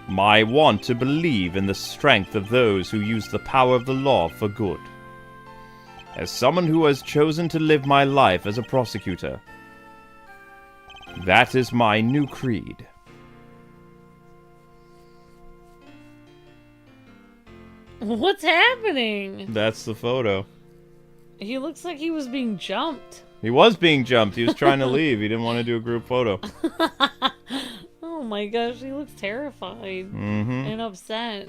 my want to believe in the strength of those who use the power of the law for good. As someone who has chosen to live my life as a prosecutor, that is my new creed. What's happening? That's the photo. He looks like he was being jumped. He was being jumped. He was trying to leave. He didn't want to do a group photo. Oh my gosh, he looks terrified and upset.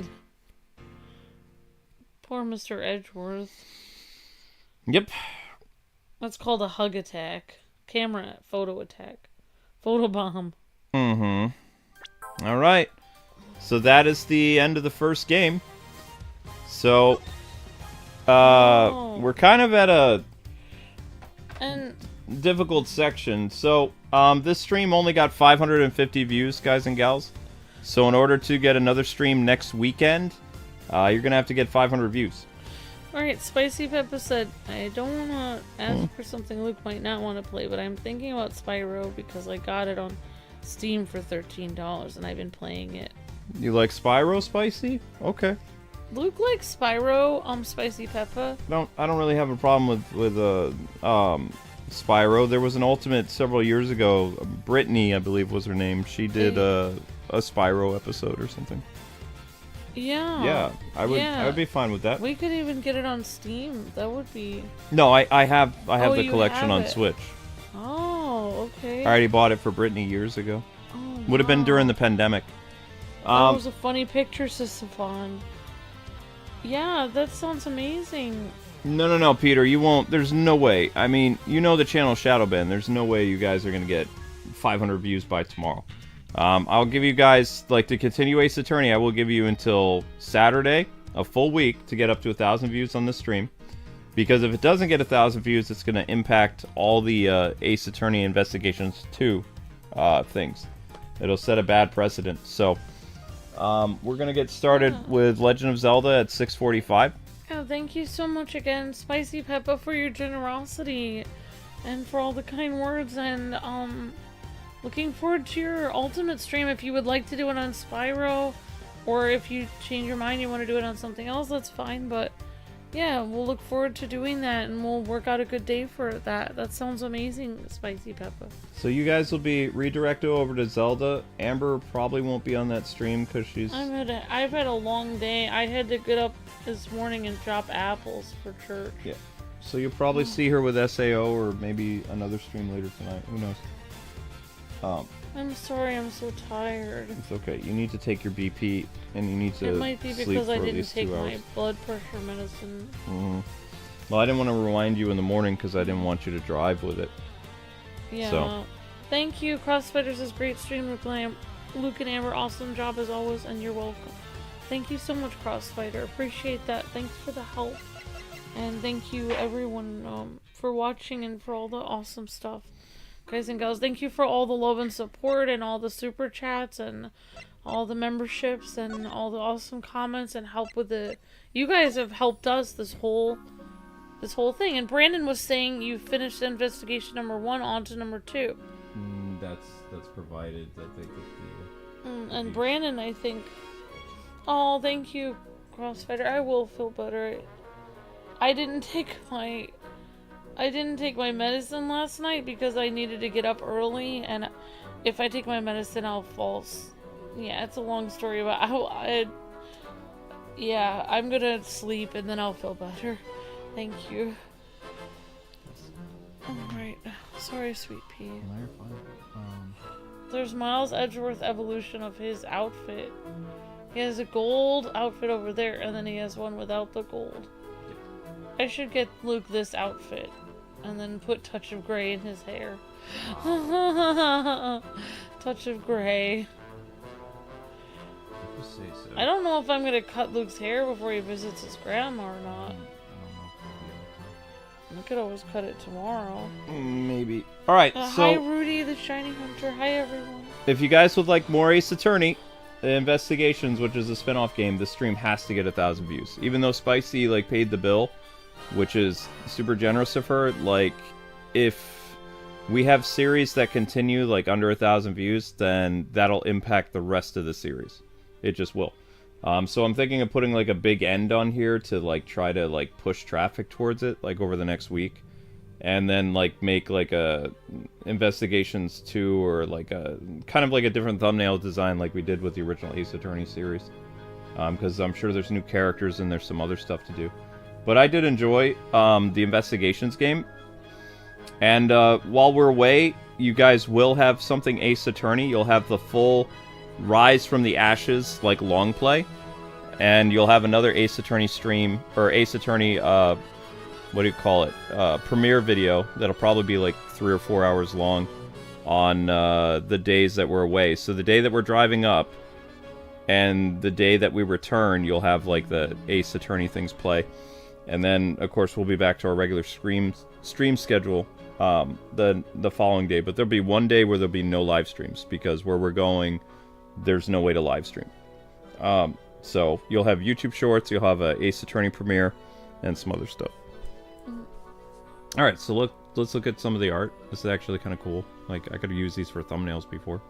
Poor Mr. Edgeworth. Yep. That's called a hug attack. Camera photo attack. Photo bomb. All right. So that is the end of the first game. So, we're kind of at a difficult section. So, this stream only got 550 views, guys and gals. So, in order to get another stream next weekend, you're going to have to get 500 views. Alright, Spicy Peppa said, I don't want to ask for something Luke might not want to play, but I'm thinking about Spyro because I got it on Steam for $13 and I've been playing it. You like Spyro, Spicy? Okay. Luke likes Spyro, Spicy Peppa. I don't really have a problem with Spyro. There was an Ultimate several years ago. Brittany, I believe, was her name. She did a Spyro episode or something. Yeah. Yeah, I would be fine with that. We could even get it on Steam. That would be. No, I have the collection on it. Switch. Oh, okay. I already bought it for Brittany years ago. Oh, Would have been during the pandemic. That was a funny picture, Sisyphon. Yeah, that sounds amazing. No, Peter, you won't. There's no way. I mean, you know the channel Shadowban. There's no way you guys are going to get 500 views by tomorrow. I'll give you guys, like, to continue Ace Attorney, I will give you until Saturday, a full week, to get up to 1,000 views on the stream. Because if it doesn't get 1,000 views, it's going to impact all the Ace Attorney Investigations 2 things. It'll set a bad precedent. So, we're going to get started with Legend of Zelda at 6:45. Oh, thank you so much again, Spicy Peppa, for your generosity and for all the kind words. And looking forward to your ultimate stream. If you would like to do it on Spyro, or if you change your mind, you want to do it on something else, that's fine. But yeah, we'll look forward to doing that, and we'll work out a good day for that. That sounds amazing, Spicy Peppa. So you guys will be redirected over to Zelda. Amber probably won't be on that stream because she's... I've had a long day. I had to get up this morning and chop apples for church. Yeah. So you'll probably see her with SAO or maybe another stream later tonight. Who knows? I'm sorry, I'm so tired. It's okay. You need to take your BP and you need to It might be sleep because for I at didn't least take 2 hours. my blood pressure medicine. Mm-hmm. Well, I didn't want to remind you in the morning because I didn't want you to drive with it. Yeah. So. Thank you. Crossfighters is great stream. Luke and Amber, awesome job as always, and you're welcome. Thank you so much, Crossfighter. Appreciate that. Thanks for the help. And thank you, everyone, for watching and for all the awesome stuff. Guys and gals, thank you for all the love and support and all the super chats and all the memberships and all the awesome comments and help with it. You guys have helped us this whole thing. And Brandon was saying you finished investigation number 1 on to number 2. That's provided that they get the... And Brandon, I think... Oh, thank you, Crossfighter. I will feel better. I didn't take my medicine last night because I needed to get up early, and if I take my medicine, I'll fall. Yeah, it's a long story, but yeah, I'm gonna sleep and then I'll feel better. Thank you. Alright. Sorry, Sweet Pea. No, you're fine. There's Miles Edgeworth evolution of his outfit. He has a gold outfit over there, and then he has one without the gold. I should get Luke this outfit, and then put Touch of Grey in his hair. Touch of Grey. Say so. I don't know if I'm gonna cut Luke's hair before he visits his grandma or not. I could always cut it tomorrow. Maybe. Alright, so... Hi, Rudy, the Shiny Hunter. Hi, everyone. If you guys would like more Ace Attorney Investigations, which is a spin-off game, the stream has to get 1,000 views. Even though Spicy, like, paid the bill, which is super generous of her, like, if we have series that continue, like, under 1,000 views, then that'll impact the rest of the series. It just will. So I'm thinking of putting, like, a big end on here to, like, try to, like, push traffic towards it, like, over the next week. And then, like, make, like, a Investigations 2 or, like, a kind of like a different thumbnail design like we did with the original Ace Attorney series. Because I'm sure there's new characters and there's some other stuff to do. But I did enjoy the Investigations game. And while we're away, you guys will have something Ace Attorney. You'll have the full Rise from the Ashes, like, long play. And you'll have another Ace Attorney stream, or Ace Attorney, what do you call it? Premiere video that'll probably be like 3 or 4 hours long on the days that we're away. So the day that we're driving up and the day that we return, you'll have like the Ace Attorney things play. And then, of course, we'll be back to our regular stream schedule the following day. But there'll be one day where there'll be no live streams because where we're going, there's no way to live stream. So you'll have YouTube Shorts, you'll have a Ace Attorney premiere, and some other stuff. Alright, so let's look at some of the art. This is actually kind of cool. Like, I could have used these for thumbnails before.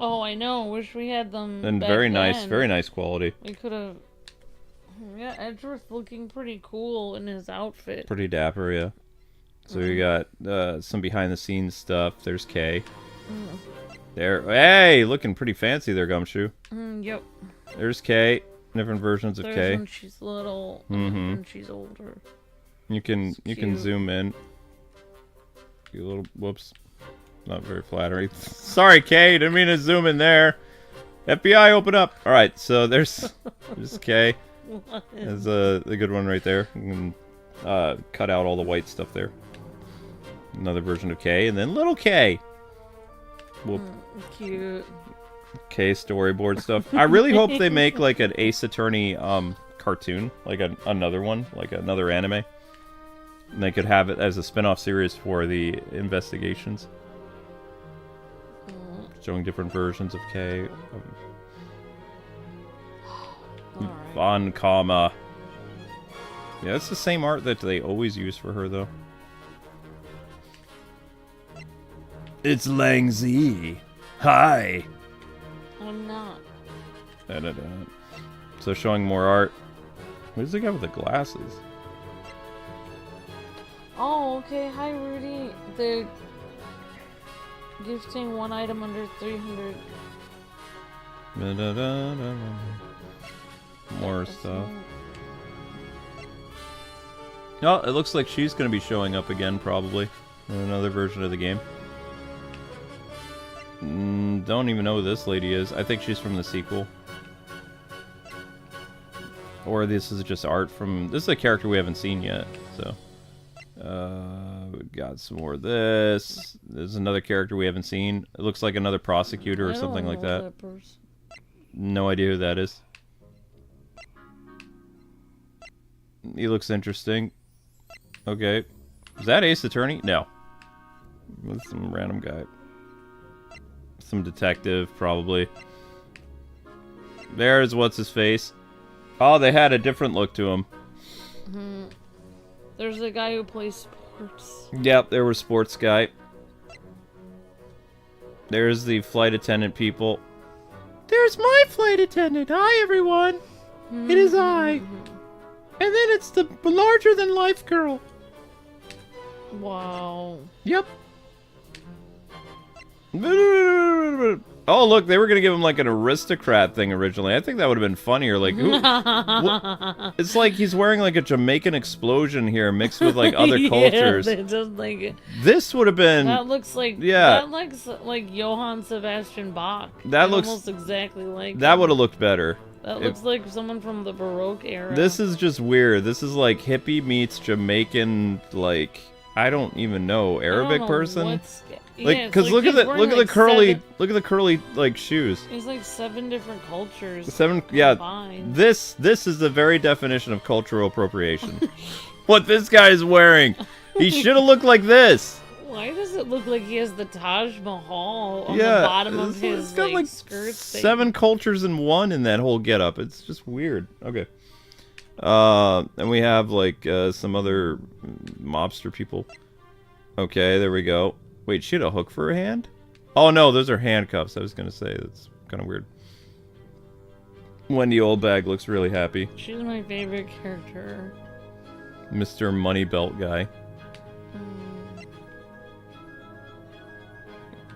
Oh, I know. Wish we had them. And very nice quality. We could have. Yeah, Edgeworth looking pretty cool in his outfit. Pretty dapper, yeah. So we got some behind the scenes stuff. There's Kay. There. Hey, looking pretty fancy there, Gumshoe. Yep. There's Kay. Different versions of There's Kay. when she's little and when she's older. You can cute. zoom in. You little whoops. Not very flattering. Sorry, Kay, didn't mean to zoom in there. FBI, open up. All right, so there's Kay. There's a good one right there. You can cut out all the white stuff there. Another version of Kay, and then little Kay. Whoop. Cute. Kay storyboard stuff. I really hope they make like an Ace Attorney cartoon, like another one, like another anime. And they could have it as a spin-off series for the Investigations. Showing different versions of Kay. Von Kama. Yeah, it's the same art that they always use for her, though. It's Lang Z. Hi. I'm not. Da-da-da. So showing more art. Who's the guy with the glasses? Oh, okay. Hi, Rudy. They're gifting one item under 300. Da-da-da-da-da. More stuff. Oh, it looks like she's going to be showing up again, probably. In another version of the game. Don't even know who this lady is. I think she's from the sequel. Or this is just art from... This is a character we haven't seen yet, so... we got some more of this. There's another character we haven't seen. It looks like another prosecutor or something like that. No idea who that is. He looks interesting. Okay. Is that Ace Attorney? No. That's some random guy. Some detective, probably. There's what's-his-face. Oh, they had a different look to him. There's a guy who plays sports. Yep, there was sports guy. There's the flight attendant people. There's my flight attendant. Hi, everyone. It is I. And then it's the larger-than-life girl. Wow. Yep. Oh, look, they were going to give him, like, an aristocrat thing originally. I think that would have been funnier. Like, it's like he's wearing, like, a Jamaican explosion here mixed with, like, other cultures. Yeah, just like, this would have been... that looks like... Yeah. That looks like Johann Sebastian Bach. That looks... almost exactly like... That would have looked better. That looks like someone from the Baroque era. This is just weird. This is, like, hippie meets Jamaican, like... I don't even know, Arabic person? Like, because look at the curly like shoes. It's like 7 different cultures. 7, yeah. Combined. This is the very definition of cultural appropriation. What this guy is wearing, he should have looked like this. Why does it look like he has the Taj Mahal on the bottom of his it's got, like skirt? 7 cultures in one in that whole getup. It's just weird. Okay. And we have like some other mobster people. Okay, there we go. Wait, she had a hook for her hand? Oh no, those are handcuffs. I was gonna say that's kind of weird. Wendy Oldbag looks really happy. She's my favorite character. Mr. Money Belt guy.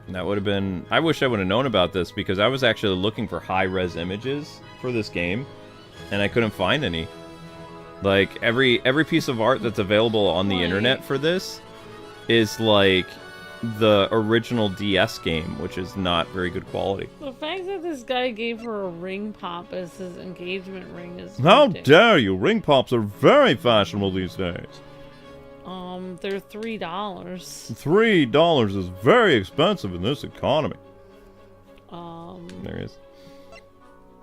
That would have been... I wish I would have known about this because I was actually looking for high-res images for this game, and I couldn't find any. Like, every piece of art that's available on the internet for this is, like, the original DS game, which is not very good quality. The fact that this guy gave her a ring pop as his engagement ring is How ridiculous. dare you! Ring pops are very fashionable these days. They're $3. $3 is very expensive in this economy. There he is.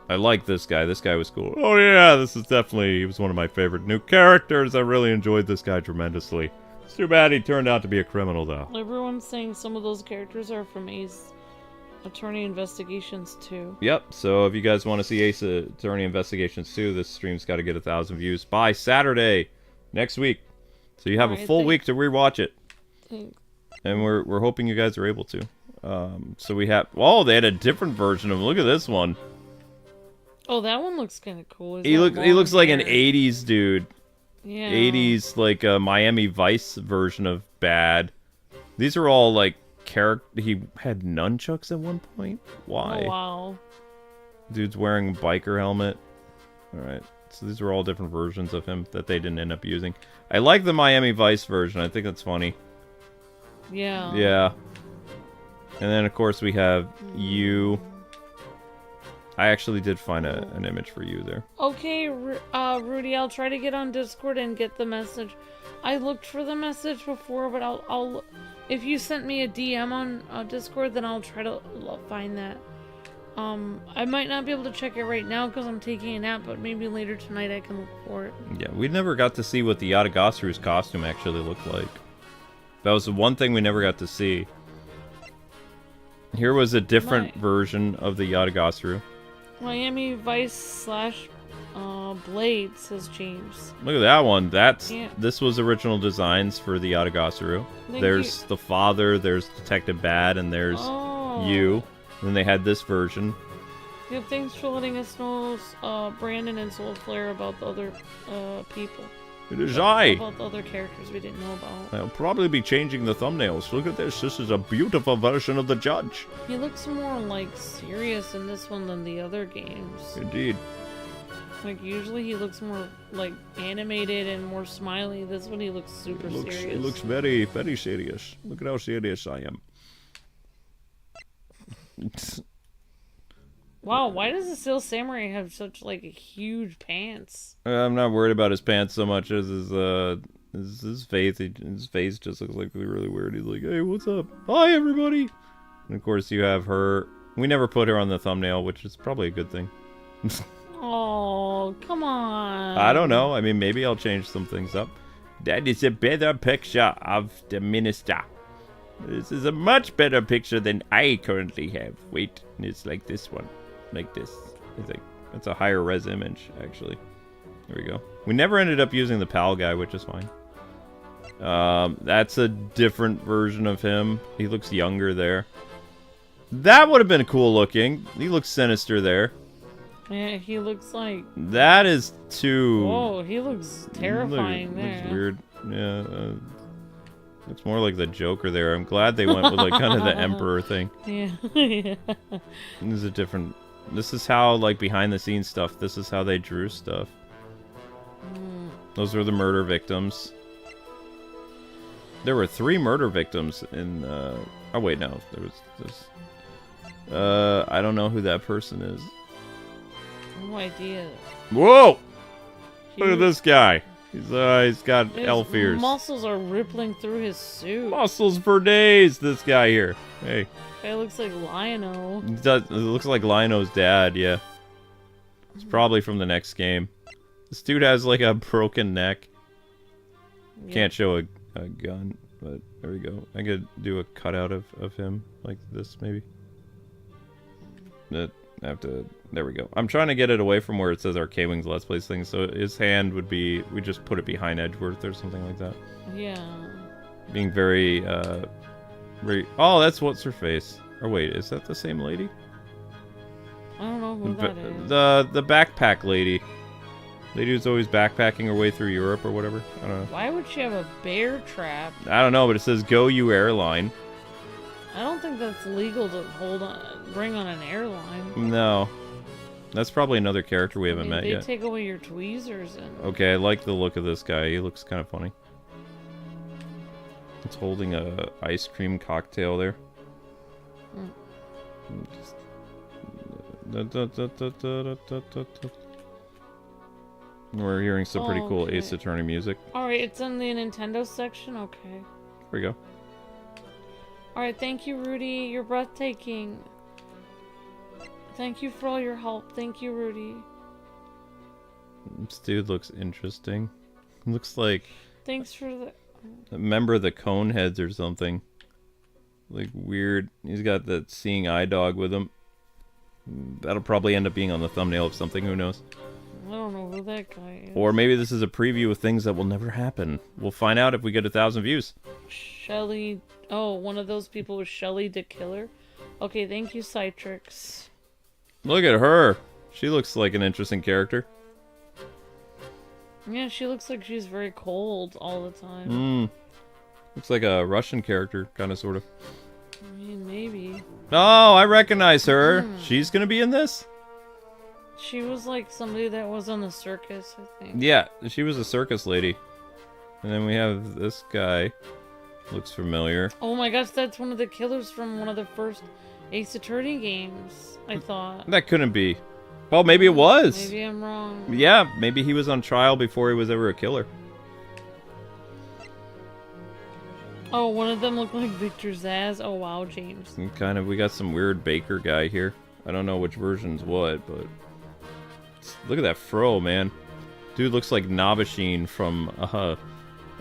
I like this guy. This guy was cool. Oh yeah, this is definitely... He was one of my favorite new characters. I really enjoyed this guy tremendously. It's too bad he turned out to be a criminal, though. Everyone's saying some of those characters are from Ace Attorney Investigations 2. Yep, so if you guys want to see Ace Attorney Investigations 2, this stream's got to get 1,000 views by Saturday next week. So you have a full week to rewatch it. Thanks. And we're hoping you guys are able to. So we have... Oh, they had a different version of him. Look at this one. Oh, that one looks kind of cool. He looks like an 80s dude. Yeah. 80s, like a Miami Vice version of Bad. These are all, like, character... He had nunchucks at one point? Why? Oh, wow. Dude's wearing a biker helmet. Alright. So these are all different versions of him that they didn't end up using. I like the Miami Vice version. I think that's funny. Yeah. Yeah. And then, of course, we have you. I actually did find an image for you there. Okay, Rudy, I'll try to get on Discord and get the message. I looked for the message before, but I'll if you sent me a DM on Discord, then I'll try to find that. I might not be able to check it right now because I'm taking a nap, but maybe later tonight I can look for it. Yeah, we never got to see what the Yatagasuru's costume actually looked like. That was the one thing we never got to see. Here was a different version of the Yatagasuru. Miami Vice / blades has changed. Look at that one. Yeah. This was original designs for the Yatagasuru. Thank There's the father, there's Detective Bad, and there's you. And they had this version. Yeah, thanks for letting us know, Brandon and Soulflare, about the other people. It is I. About the other characters we didn't know about. I'll probably be changing the thumbnails. Look at this. This is a beautiful version of the judge. He looks more like serious in this one than the other games. Indeed. Like usually he looks more like animated and more smiley. This one he looks super serious. It looks very, very serious. Look at how serious I am. Wow, why does the Steel Samurai have such like huge pants? I'm not worried about his pants so much as his face. His face just looks like really weird. He's like, "Hey, what's up? Hi, everybody." And of course, you have her. We never put her on the thumbnail, which is probably a good thing. Oh, come on. I don't know. I mean, maybe I'll change some things up. That is a better picture of the minister. This is a much better picture than I currently have. Wait, it's like this one. Like this. It's like, it's a higher res image, actually. There we go. We never ended up using the PAL guy, which is fine. That's a different version of him. He looks younger there. That would have been cool looking. He looks sinister there. Yeah, he looks like... That is too... Whoa, he looks terrifying there. Looks weird. Yeah, looks more like the Joker there. I'm glad they went with like kind of the Emperor thing. Yeah. Yeah. This is a different... This is how, like, behind the scenes stuff, this is how they drew stuff. Those were the murder victims. There were 3 murder victims in, Oh, wait, no. There was this... I don't know who that person is. No idea. Whoa! Look at this guy. He's got His elf ears. muscles are rippling through his suit. Muscles for days, this guy here. Hey. It looks like Lion-O. It looks like Lionel's dad, yeah. It's probably from the next game. This dude has like a broken neck. Yeah. Can't show a gun, but there we go. I could do a cutout of him like this, maybe. I have to... There we go. I'm trying to get it away from where it says our KwingsLetsPlays thing, so his hand would be... We just put it behind Edgeworth or something like that. Yeah. Being very, very... Oh, that's what's her face. Or wait, is that the same lady? I don't know who that is. The backpack lady. Lady who's always backpacking her way through Europe or whatever. I don't know. Why would she have a bear trap? I don't know, but it says Go You Airline. I don't think that's legal to bring on an airline. No. That's probably another character we haven't met yet. They take away your tweezers and... Okay, I like the look of this guy. He looks kind of funny. It's holding a ice cream cocktail there. We're hearing some pretty cool Ace Attorney music. Alright, it's in the Nintendo section? Okay. Here we go. Alright, thank you, Rudy. You're breathtaking. Thank you for all your help. Thank you, Rudy. This dude looks interesting. Looks like... Thanks for the... a member of the Coneheads or something. Like, weird. He's got that seeing eye dog with him. That'll probably end up being on the thumbnail of something, who knows. I don't know who that guy is. Or maybe this is a preview of things that will never happen. We'll find out if we get 1,000 views. Shelly... Oh, one of those people was Shelly the Killer. Okay, thank you, Citrix. Look at her. She looks like an interesting character. Yeah, she looks like she's very cold all the time. Looks like a Russian character, kind of, sort of. I mean, maybe. Oh, I recognize her. She's gonna be in this? She was like somebody that was on the circus, I think. Yeah, she was a circus lady. And then we have this guy. Looks familiar. Oh my gosh, that's one of the killers from one of the first Ace Attorney games, I thought. That couldn't be. Well, maybe it was. Maybe I'm wrong. Yeah, maybe he was on trial before he was ever a killer. Oh, one of them looked like Victor Zaz. Oh wow, James. And kind of, we got some weird baker guy here. I don't know which version's what, but... Look at that fro, man. Dude looks like Nabashin from, oh,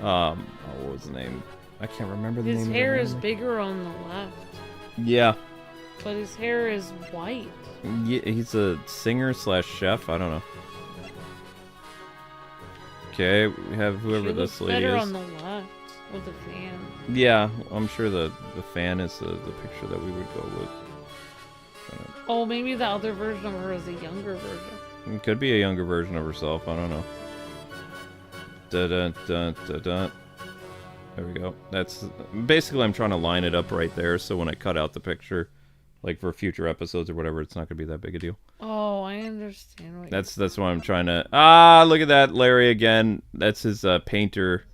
what was the name? I can't remember the name. His hair is bigger on the left. Yeah. But his hair is white. Yeah, he's a singer slash chef. I don't know. Okay, we have whoever She this looks lady better is. on the left with the fan. Yeah, I'm sure the fan is the picture that we would go with. Oh, maybe the other version of her is a younger version. It could be a younger version of herself. I don't know. Dun dun dun dun. There we go. That's basically I'm trying to line it up right there, so when I cut out the picture, like for future episodes or whatever, it's not gonna be that big a deal. Oh, I understand. That's why I'm trying to. Ah, look at that, Larry again. That's his painter.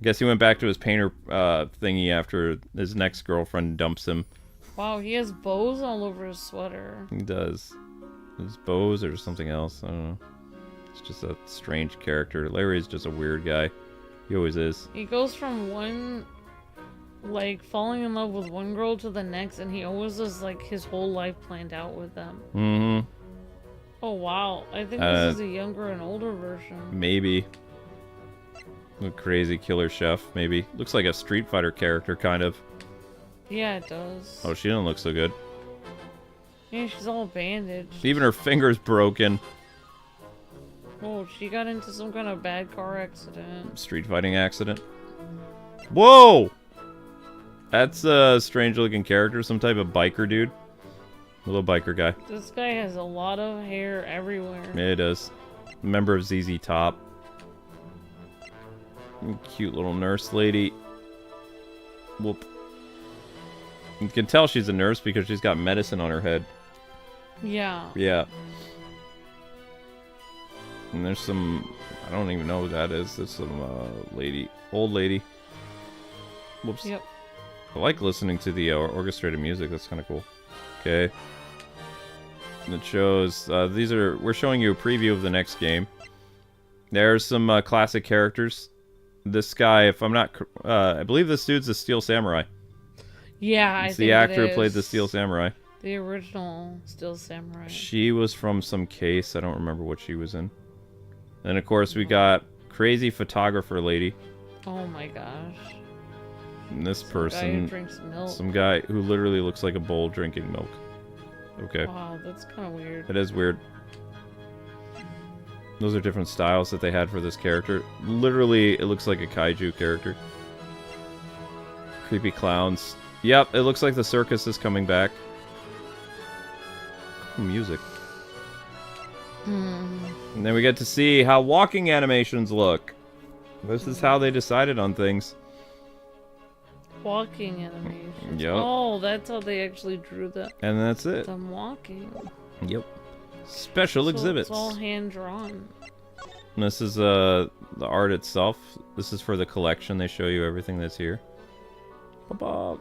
I guess he went back to his painter thingy after his next girlfriend dumps him. Wow, he has bows all over his sweater. He does. His bows or something else. I don't know. It's just a strange character. Larry's just a weird guy. He always is. He goes from one, like, falling in love with one girl to the next, and he always has, like, his whole life planned out with them. Mm-hmm. Oh, wow. I think this is a younger and older version. Maybe. A crazy killer chef, maybe. Looks like a Street Fighter character, kind of. Yeah, it does. Oh, she doesn't look so good. Yeah, she's all bandaged. Even her finger's broken. Oh, she got into some kind of bad car accident. Street fighting accident. Whoa! That's a strange looking character. Some type of biker dude. A little biker guy. This guy has a lot of hair everywhere. Yeah, it does. Member of ZZ Top. Cute little nurse lady. Whoop. You can tell she's a nurse because she's got medicine on her head. Yeah. Yeah. And there's some... I don't even know who that is. There's some lady. Old lady. Whoops. Yep. I like listening to the orchestrated music. That's kind of cool. Okay. And it shows... we're showing you a preview of the next game. There's some classic characters. This guy, if I'm not... I believe this dude's the Steel Samurai. Yeah, I it's think the actor it who played the is. Steel Samurai. The original Steel Samurai. She was from some case. I don't remember what she was in. And of course we got crazy photographer lady. Oh my gosh. And this Some person... guy who drinks milk. Some guy who literally looks like a bull drinking milk. Okay. Wow, that's kind of weird. It is weird. Those are different styles that they had for this character. Literally, it looks like a kaiju character. Creepy clowns. Yep, it looks like the circus is coming back. Cool music. And then we get to see how walking animations look. This is how they decided on things. Walking animations. Yep. Oh, that's how they actually drew And that's it. them walking. Yep. Special exhibits. It's all hand drawn. And this is the art itself. This is for the collection. They show you everything that's here. Ba-ba.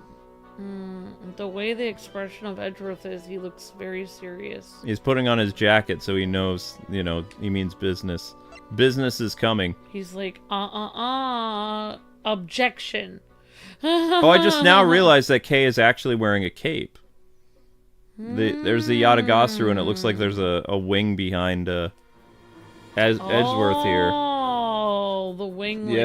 The way the expression of Edgeworth is, he looks very serious. He's putting on his jacket so he knows, you know, he means business. Business is coming. He's like, objection. Oh, I just now realized that Kay is actually wearing a cape. There's the Yatagasuru, and it looks like there's a wing behind Edgeworth here. Oh, the wing like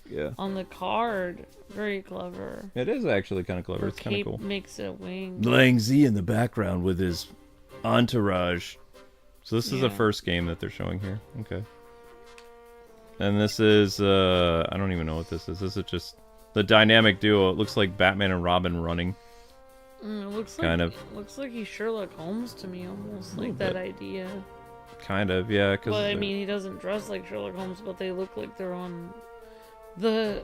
Yeah. on the card. Very clever. It is actually kind of clever. The It's kind of cape cool. makes it a wing. Lang Z in the background with his entourage. So this is the Yeah. first game that they're showing here. Okay. And this is, I don't even know what this is. This is just the dynamic duo. It looks like Batman and Robin running. It looks Kind like, of. looks like he's Sherlock Holmes to me, almost Little like that bit. idea. Kind of, yeah. Cause Well, I mean, he doesn't dress like Sherlock Holmes, but they look like they're on the.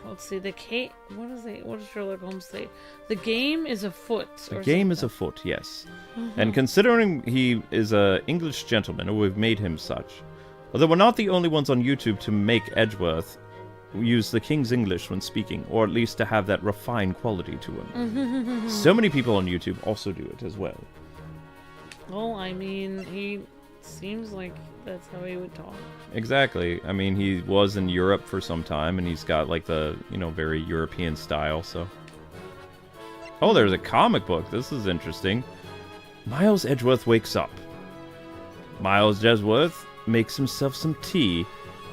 Let's see, the cape. What does Sherlock Holmes say? The game is afoot. the game is afoot, yes. And considering he is a English gentleman, or we've made him such, although we're not the only ones on YouTube to make Edgeworth use the King's English when speaking, or at least to have that refined quality to him. So many people on YouTube also do it as well. Well, I mean, he seems like that's how he would talk. Exactly. I mean, he was in Europe for some time, and he's got like the, you know, very European style, so. Oh, there's a comic book. This is interesting. Miles Edgeworth wakes up. Miles Edgeworth makes himself some tea.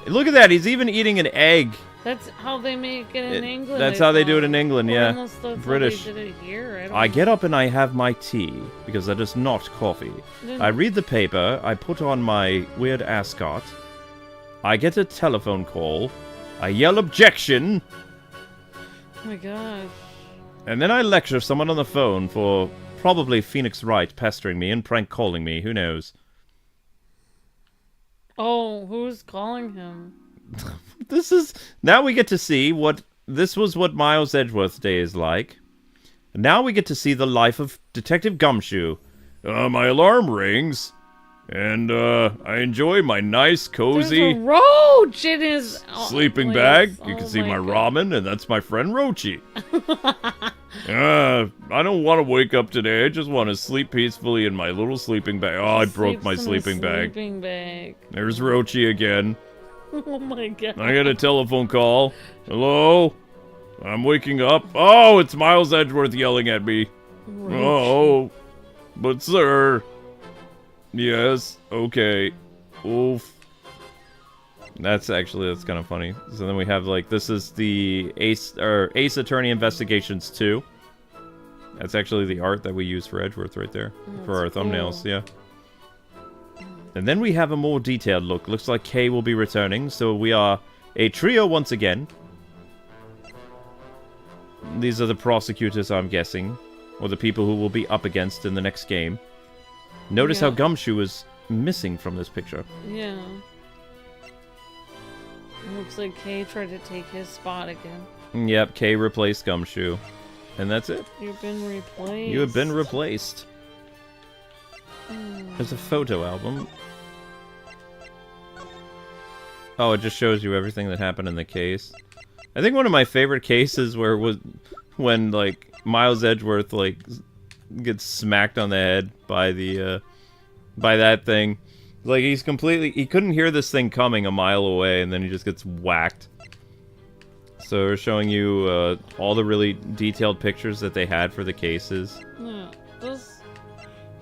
Look at that, he's even eating an egg. That's how they make it in England. That's I how they do thought. it in England, Or yeah. unless that's British. How they did it here. I don't I know. get up and I have my tea, because that is not coffee. Then- I read the paper, I put on my weird ascot, I get a telephone call. I yell objection. Oh my god. And then I lecture someone on the phone for probably Phoenix Wright pestering me and prank calling me. Who knows? Oh, who's calling him? This is... Now we get to see what... This was what Miles Edgeworth's day is like. Now we get to see the life of Detective Gumshoe. My alarm rings. And, I enjoy my nice, cozy... There's a roach in his... sleeping place. bag. You Oh can see my God. ramen, and that's my friend Rochi. I don't want to wake up today. I just want to sleep peacefully in my little sleeping bag. Oh, I broke my Sleeps in sleeping a bag. Sleeping bag. There's Rochi again. Oh my god. I get a telephone call. Hello? I'm waking up. Oh, it's Miles Edgeworth yelling at me. Oh, but sir. Yes, okay. Oof. That's kind of funny. So then we have, like, this is the Ace Attorney Investigations 2. That's actually the art that we use for Edgeworth right there. For our thumbnails, yeah. And then we have a more detailed look. Looks like Kay will be returning, so we are a trio once again. These are the prosecutors, I'm guessing. Or the people who will be up against in the next game. Notice how Gumshoe is missing from this picture. Yeah. Looks like Kay tried to take his spot again. Yep, Kay replaced Gumshoe. And that's it. You've been replaced. You have been replaced. There's a photo album. Oh, it just shows you everything that happened in the case. I think one of my favorite cases was when, like, Miles Edgeworth, like, gets smacked on the head by the, by that thing. Like, he couldn't hear this thing coming a mile away, and then he just gets whacked. So we're showing you, all the really detailed pictures that they had for the cases.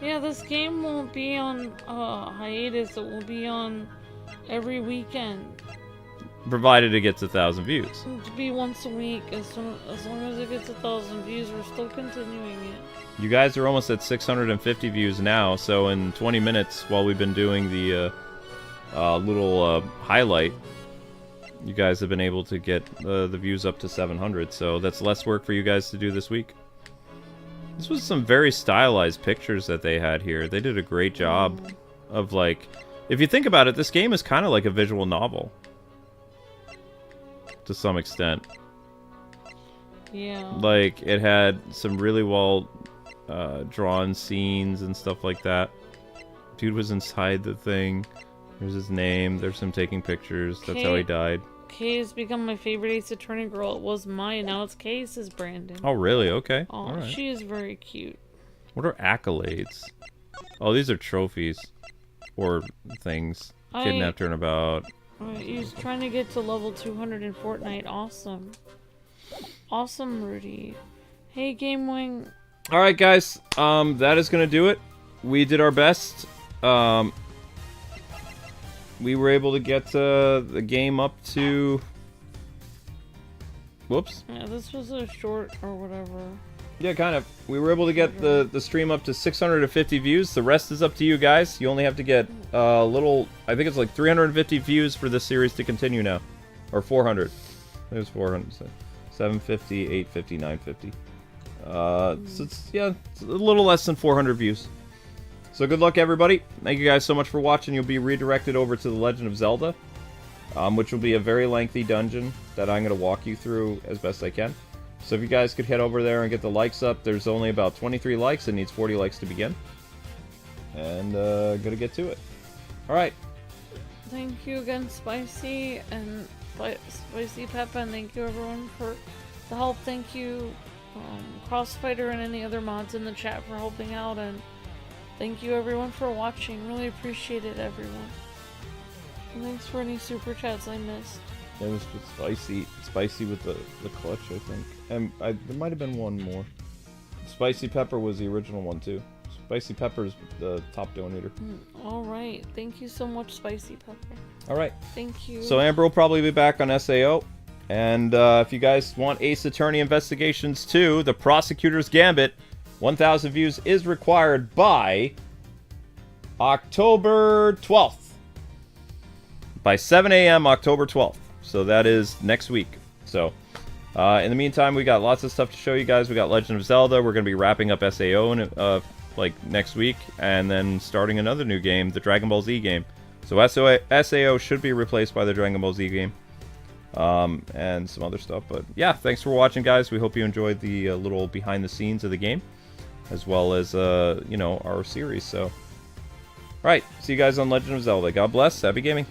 Yeah, this game won't be on, hiatus. It will be on every weekend. Provided it gets 1,000 views. It'll be once a week. As long as it gets 1,000 views, we're still continuing it. You guys are almost at 650 views now, so in 20 minutes, while we've been doing the little highlight, you guys have been able to get the views up to 700, so that's less work for you guys to do this week. This was some very stylized pictures that they had here. They did a great job of, like... If you think about it, this game is kind of like a visual novel. To some extent. Yeah. Like, it had some really well drawn scenes and stuff like that. Dude was inside the thing. There's his name. There's him taking pictures. That's how he died. Kay has become my favorite Ace Attorney girl. It was mine. Now it's Kay's is Brandon. Oh, really? Okay. Oh, all right. She is very cute. What are accolades? Oh, these are trophies. Or things. Kidnap, Turnabout. He's trying to get to level 200 in Fortnite. Awesome. Awesome, Rudy. Hey, GameWing. Alright, guys. That is going to do it. We did our best. We were able to get the game up to... Whoops. Yeah, this was a short or whatever. Yeah, kind of. We were able to get the stream up to 650 views. The rest is up to you guys. You only have to get a little... I think it's like 350 views for this series to continue now. Or 400. I think it was 400. 750, 850, 950. So it's, yeah, it's a little less than 400 views. So good luck, everybody. Thank you guys so much for watching. You'll be redirected over to The Legend of Zelda, which will be a very lengthy dungeon that I'm going to walk you through as best I can. So if you guys could head over there and get the likes up, there's only about 23 likes. It needs 40 likes to begin. And gonna get to it. All right. Thank you again, Spicy and Spicy Peppa, and thank you everyone for the help. Thank you, Crossfighter and any other mods in the chat for helping out, and thank you everyone for watching. Really appreciate it, everyone. And thanks for any super chats I missed. It was just spicy with the clutch, I think. And there might have been one more. Spicy Pepper was the original one too. Spicy Pepper's the top donator. Alright, thank you so much, Spicy Pepper. Alright. Thank you. So Amber will probably be back on SAO. And if you guys want Ace Attorney Investigations 2, The Prosecutor's Gambit, 1,000 views is required by October 12th. by 7 a.m. October 12th. So that is next week. So in the meantime, we got lots of stuff to show you guys. We got Legend of Zelda. We're going to be wrapping up SAO in, like next week, and then starting another new game, the Dragon Ball Z game. So SAO should be replaced by the Dragon Ball Z game. And some other stuff. But yeah, thanks for watching, guys. We hope you enjoyed the little behind the scenes of the game, as well as you know, our series. So, all right, see you guys on Legend of Zelda. God bless. Happy gaming.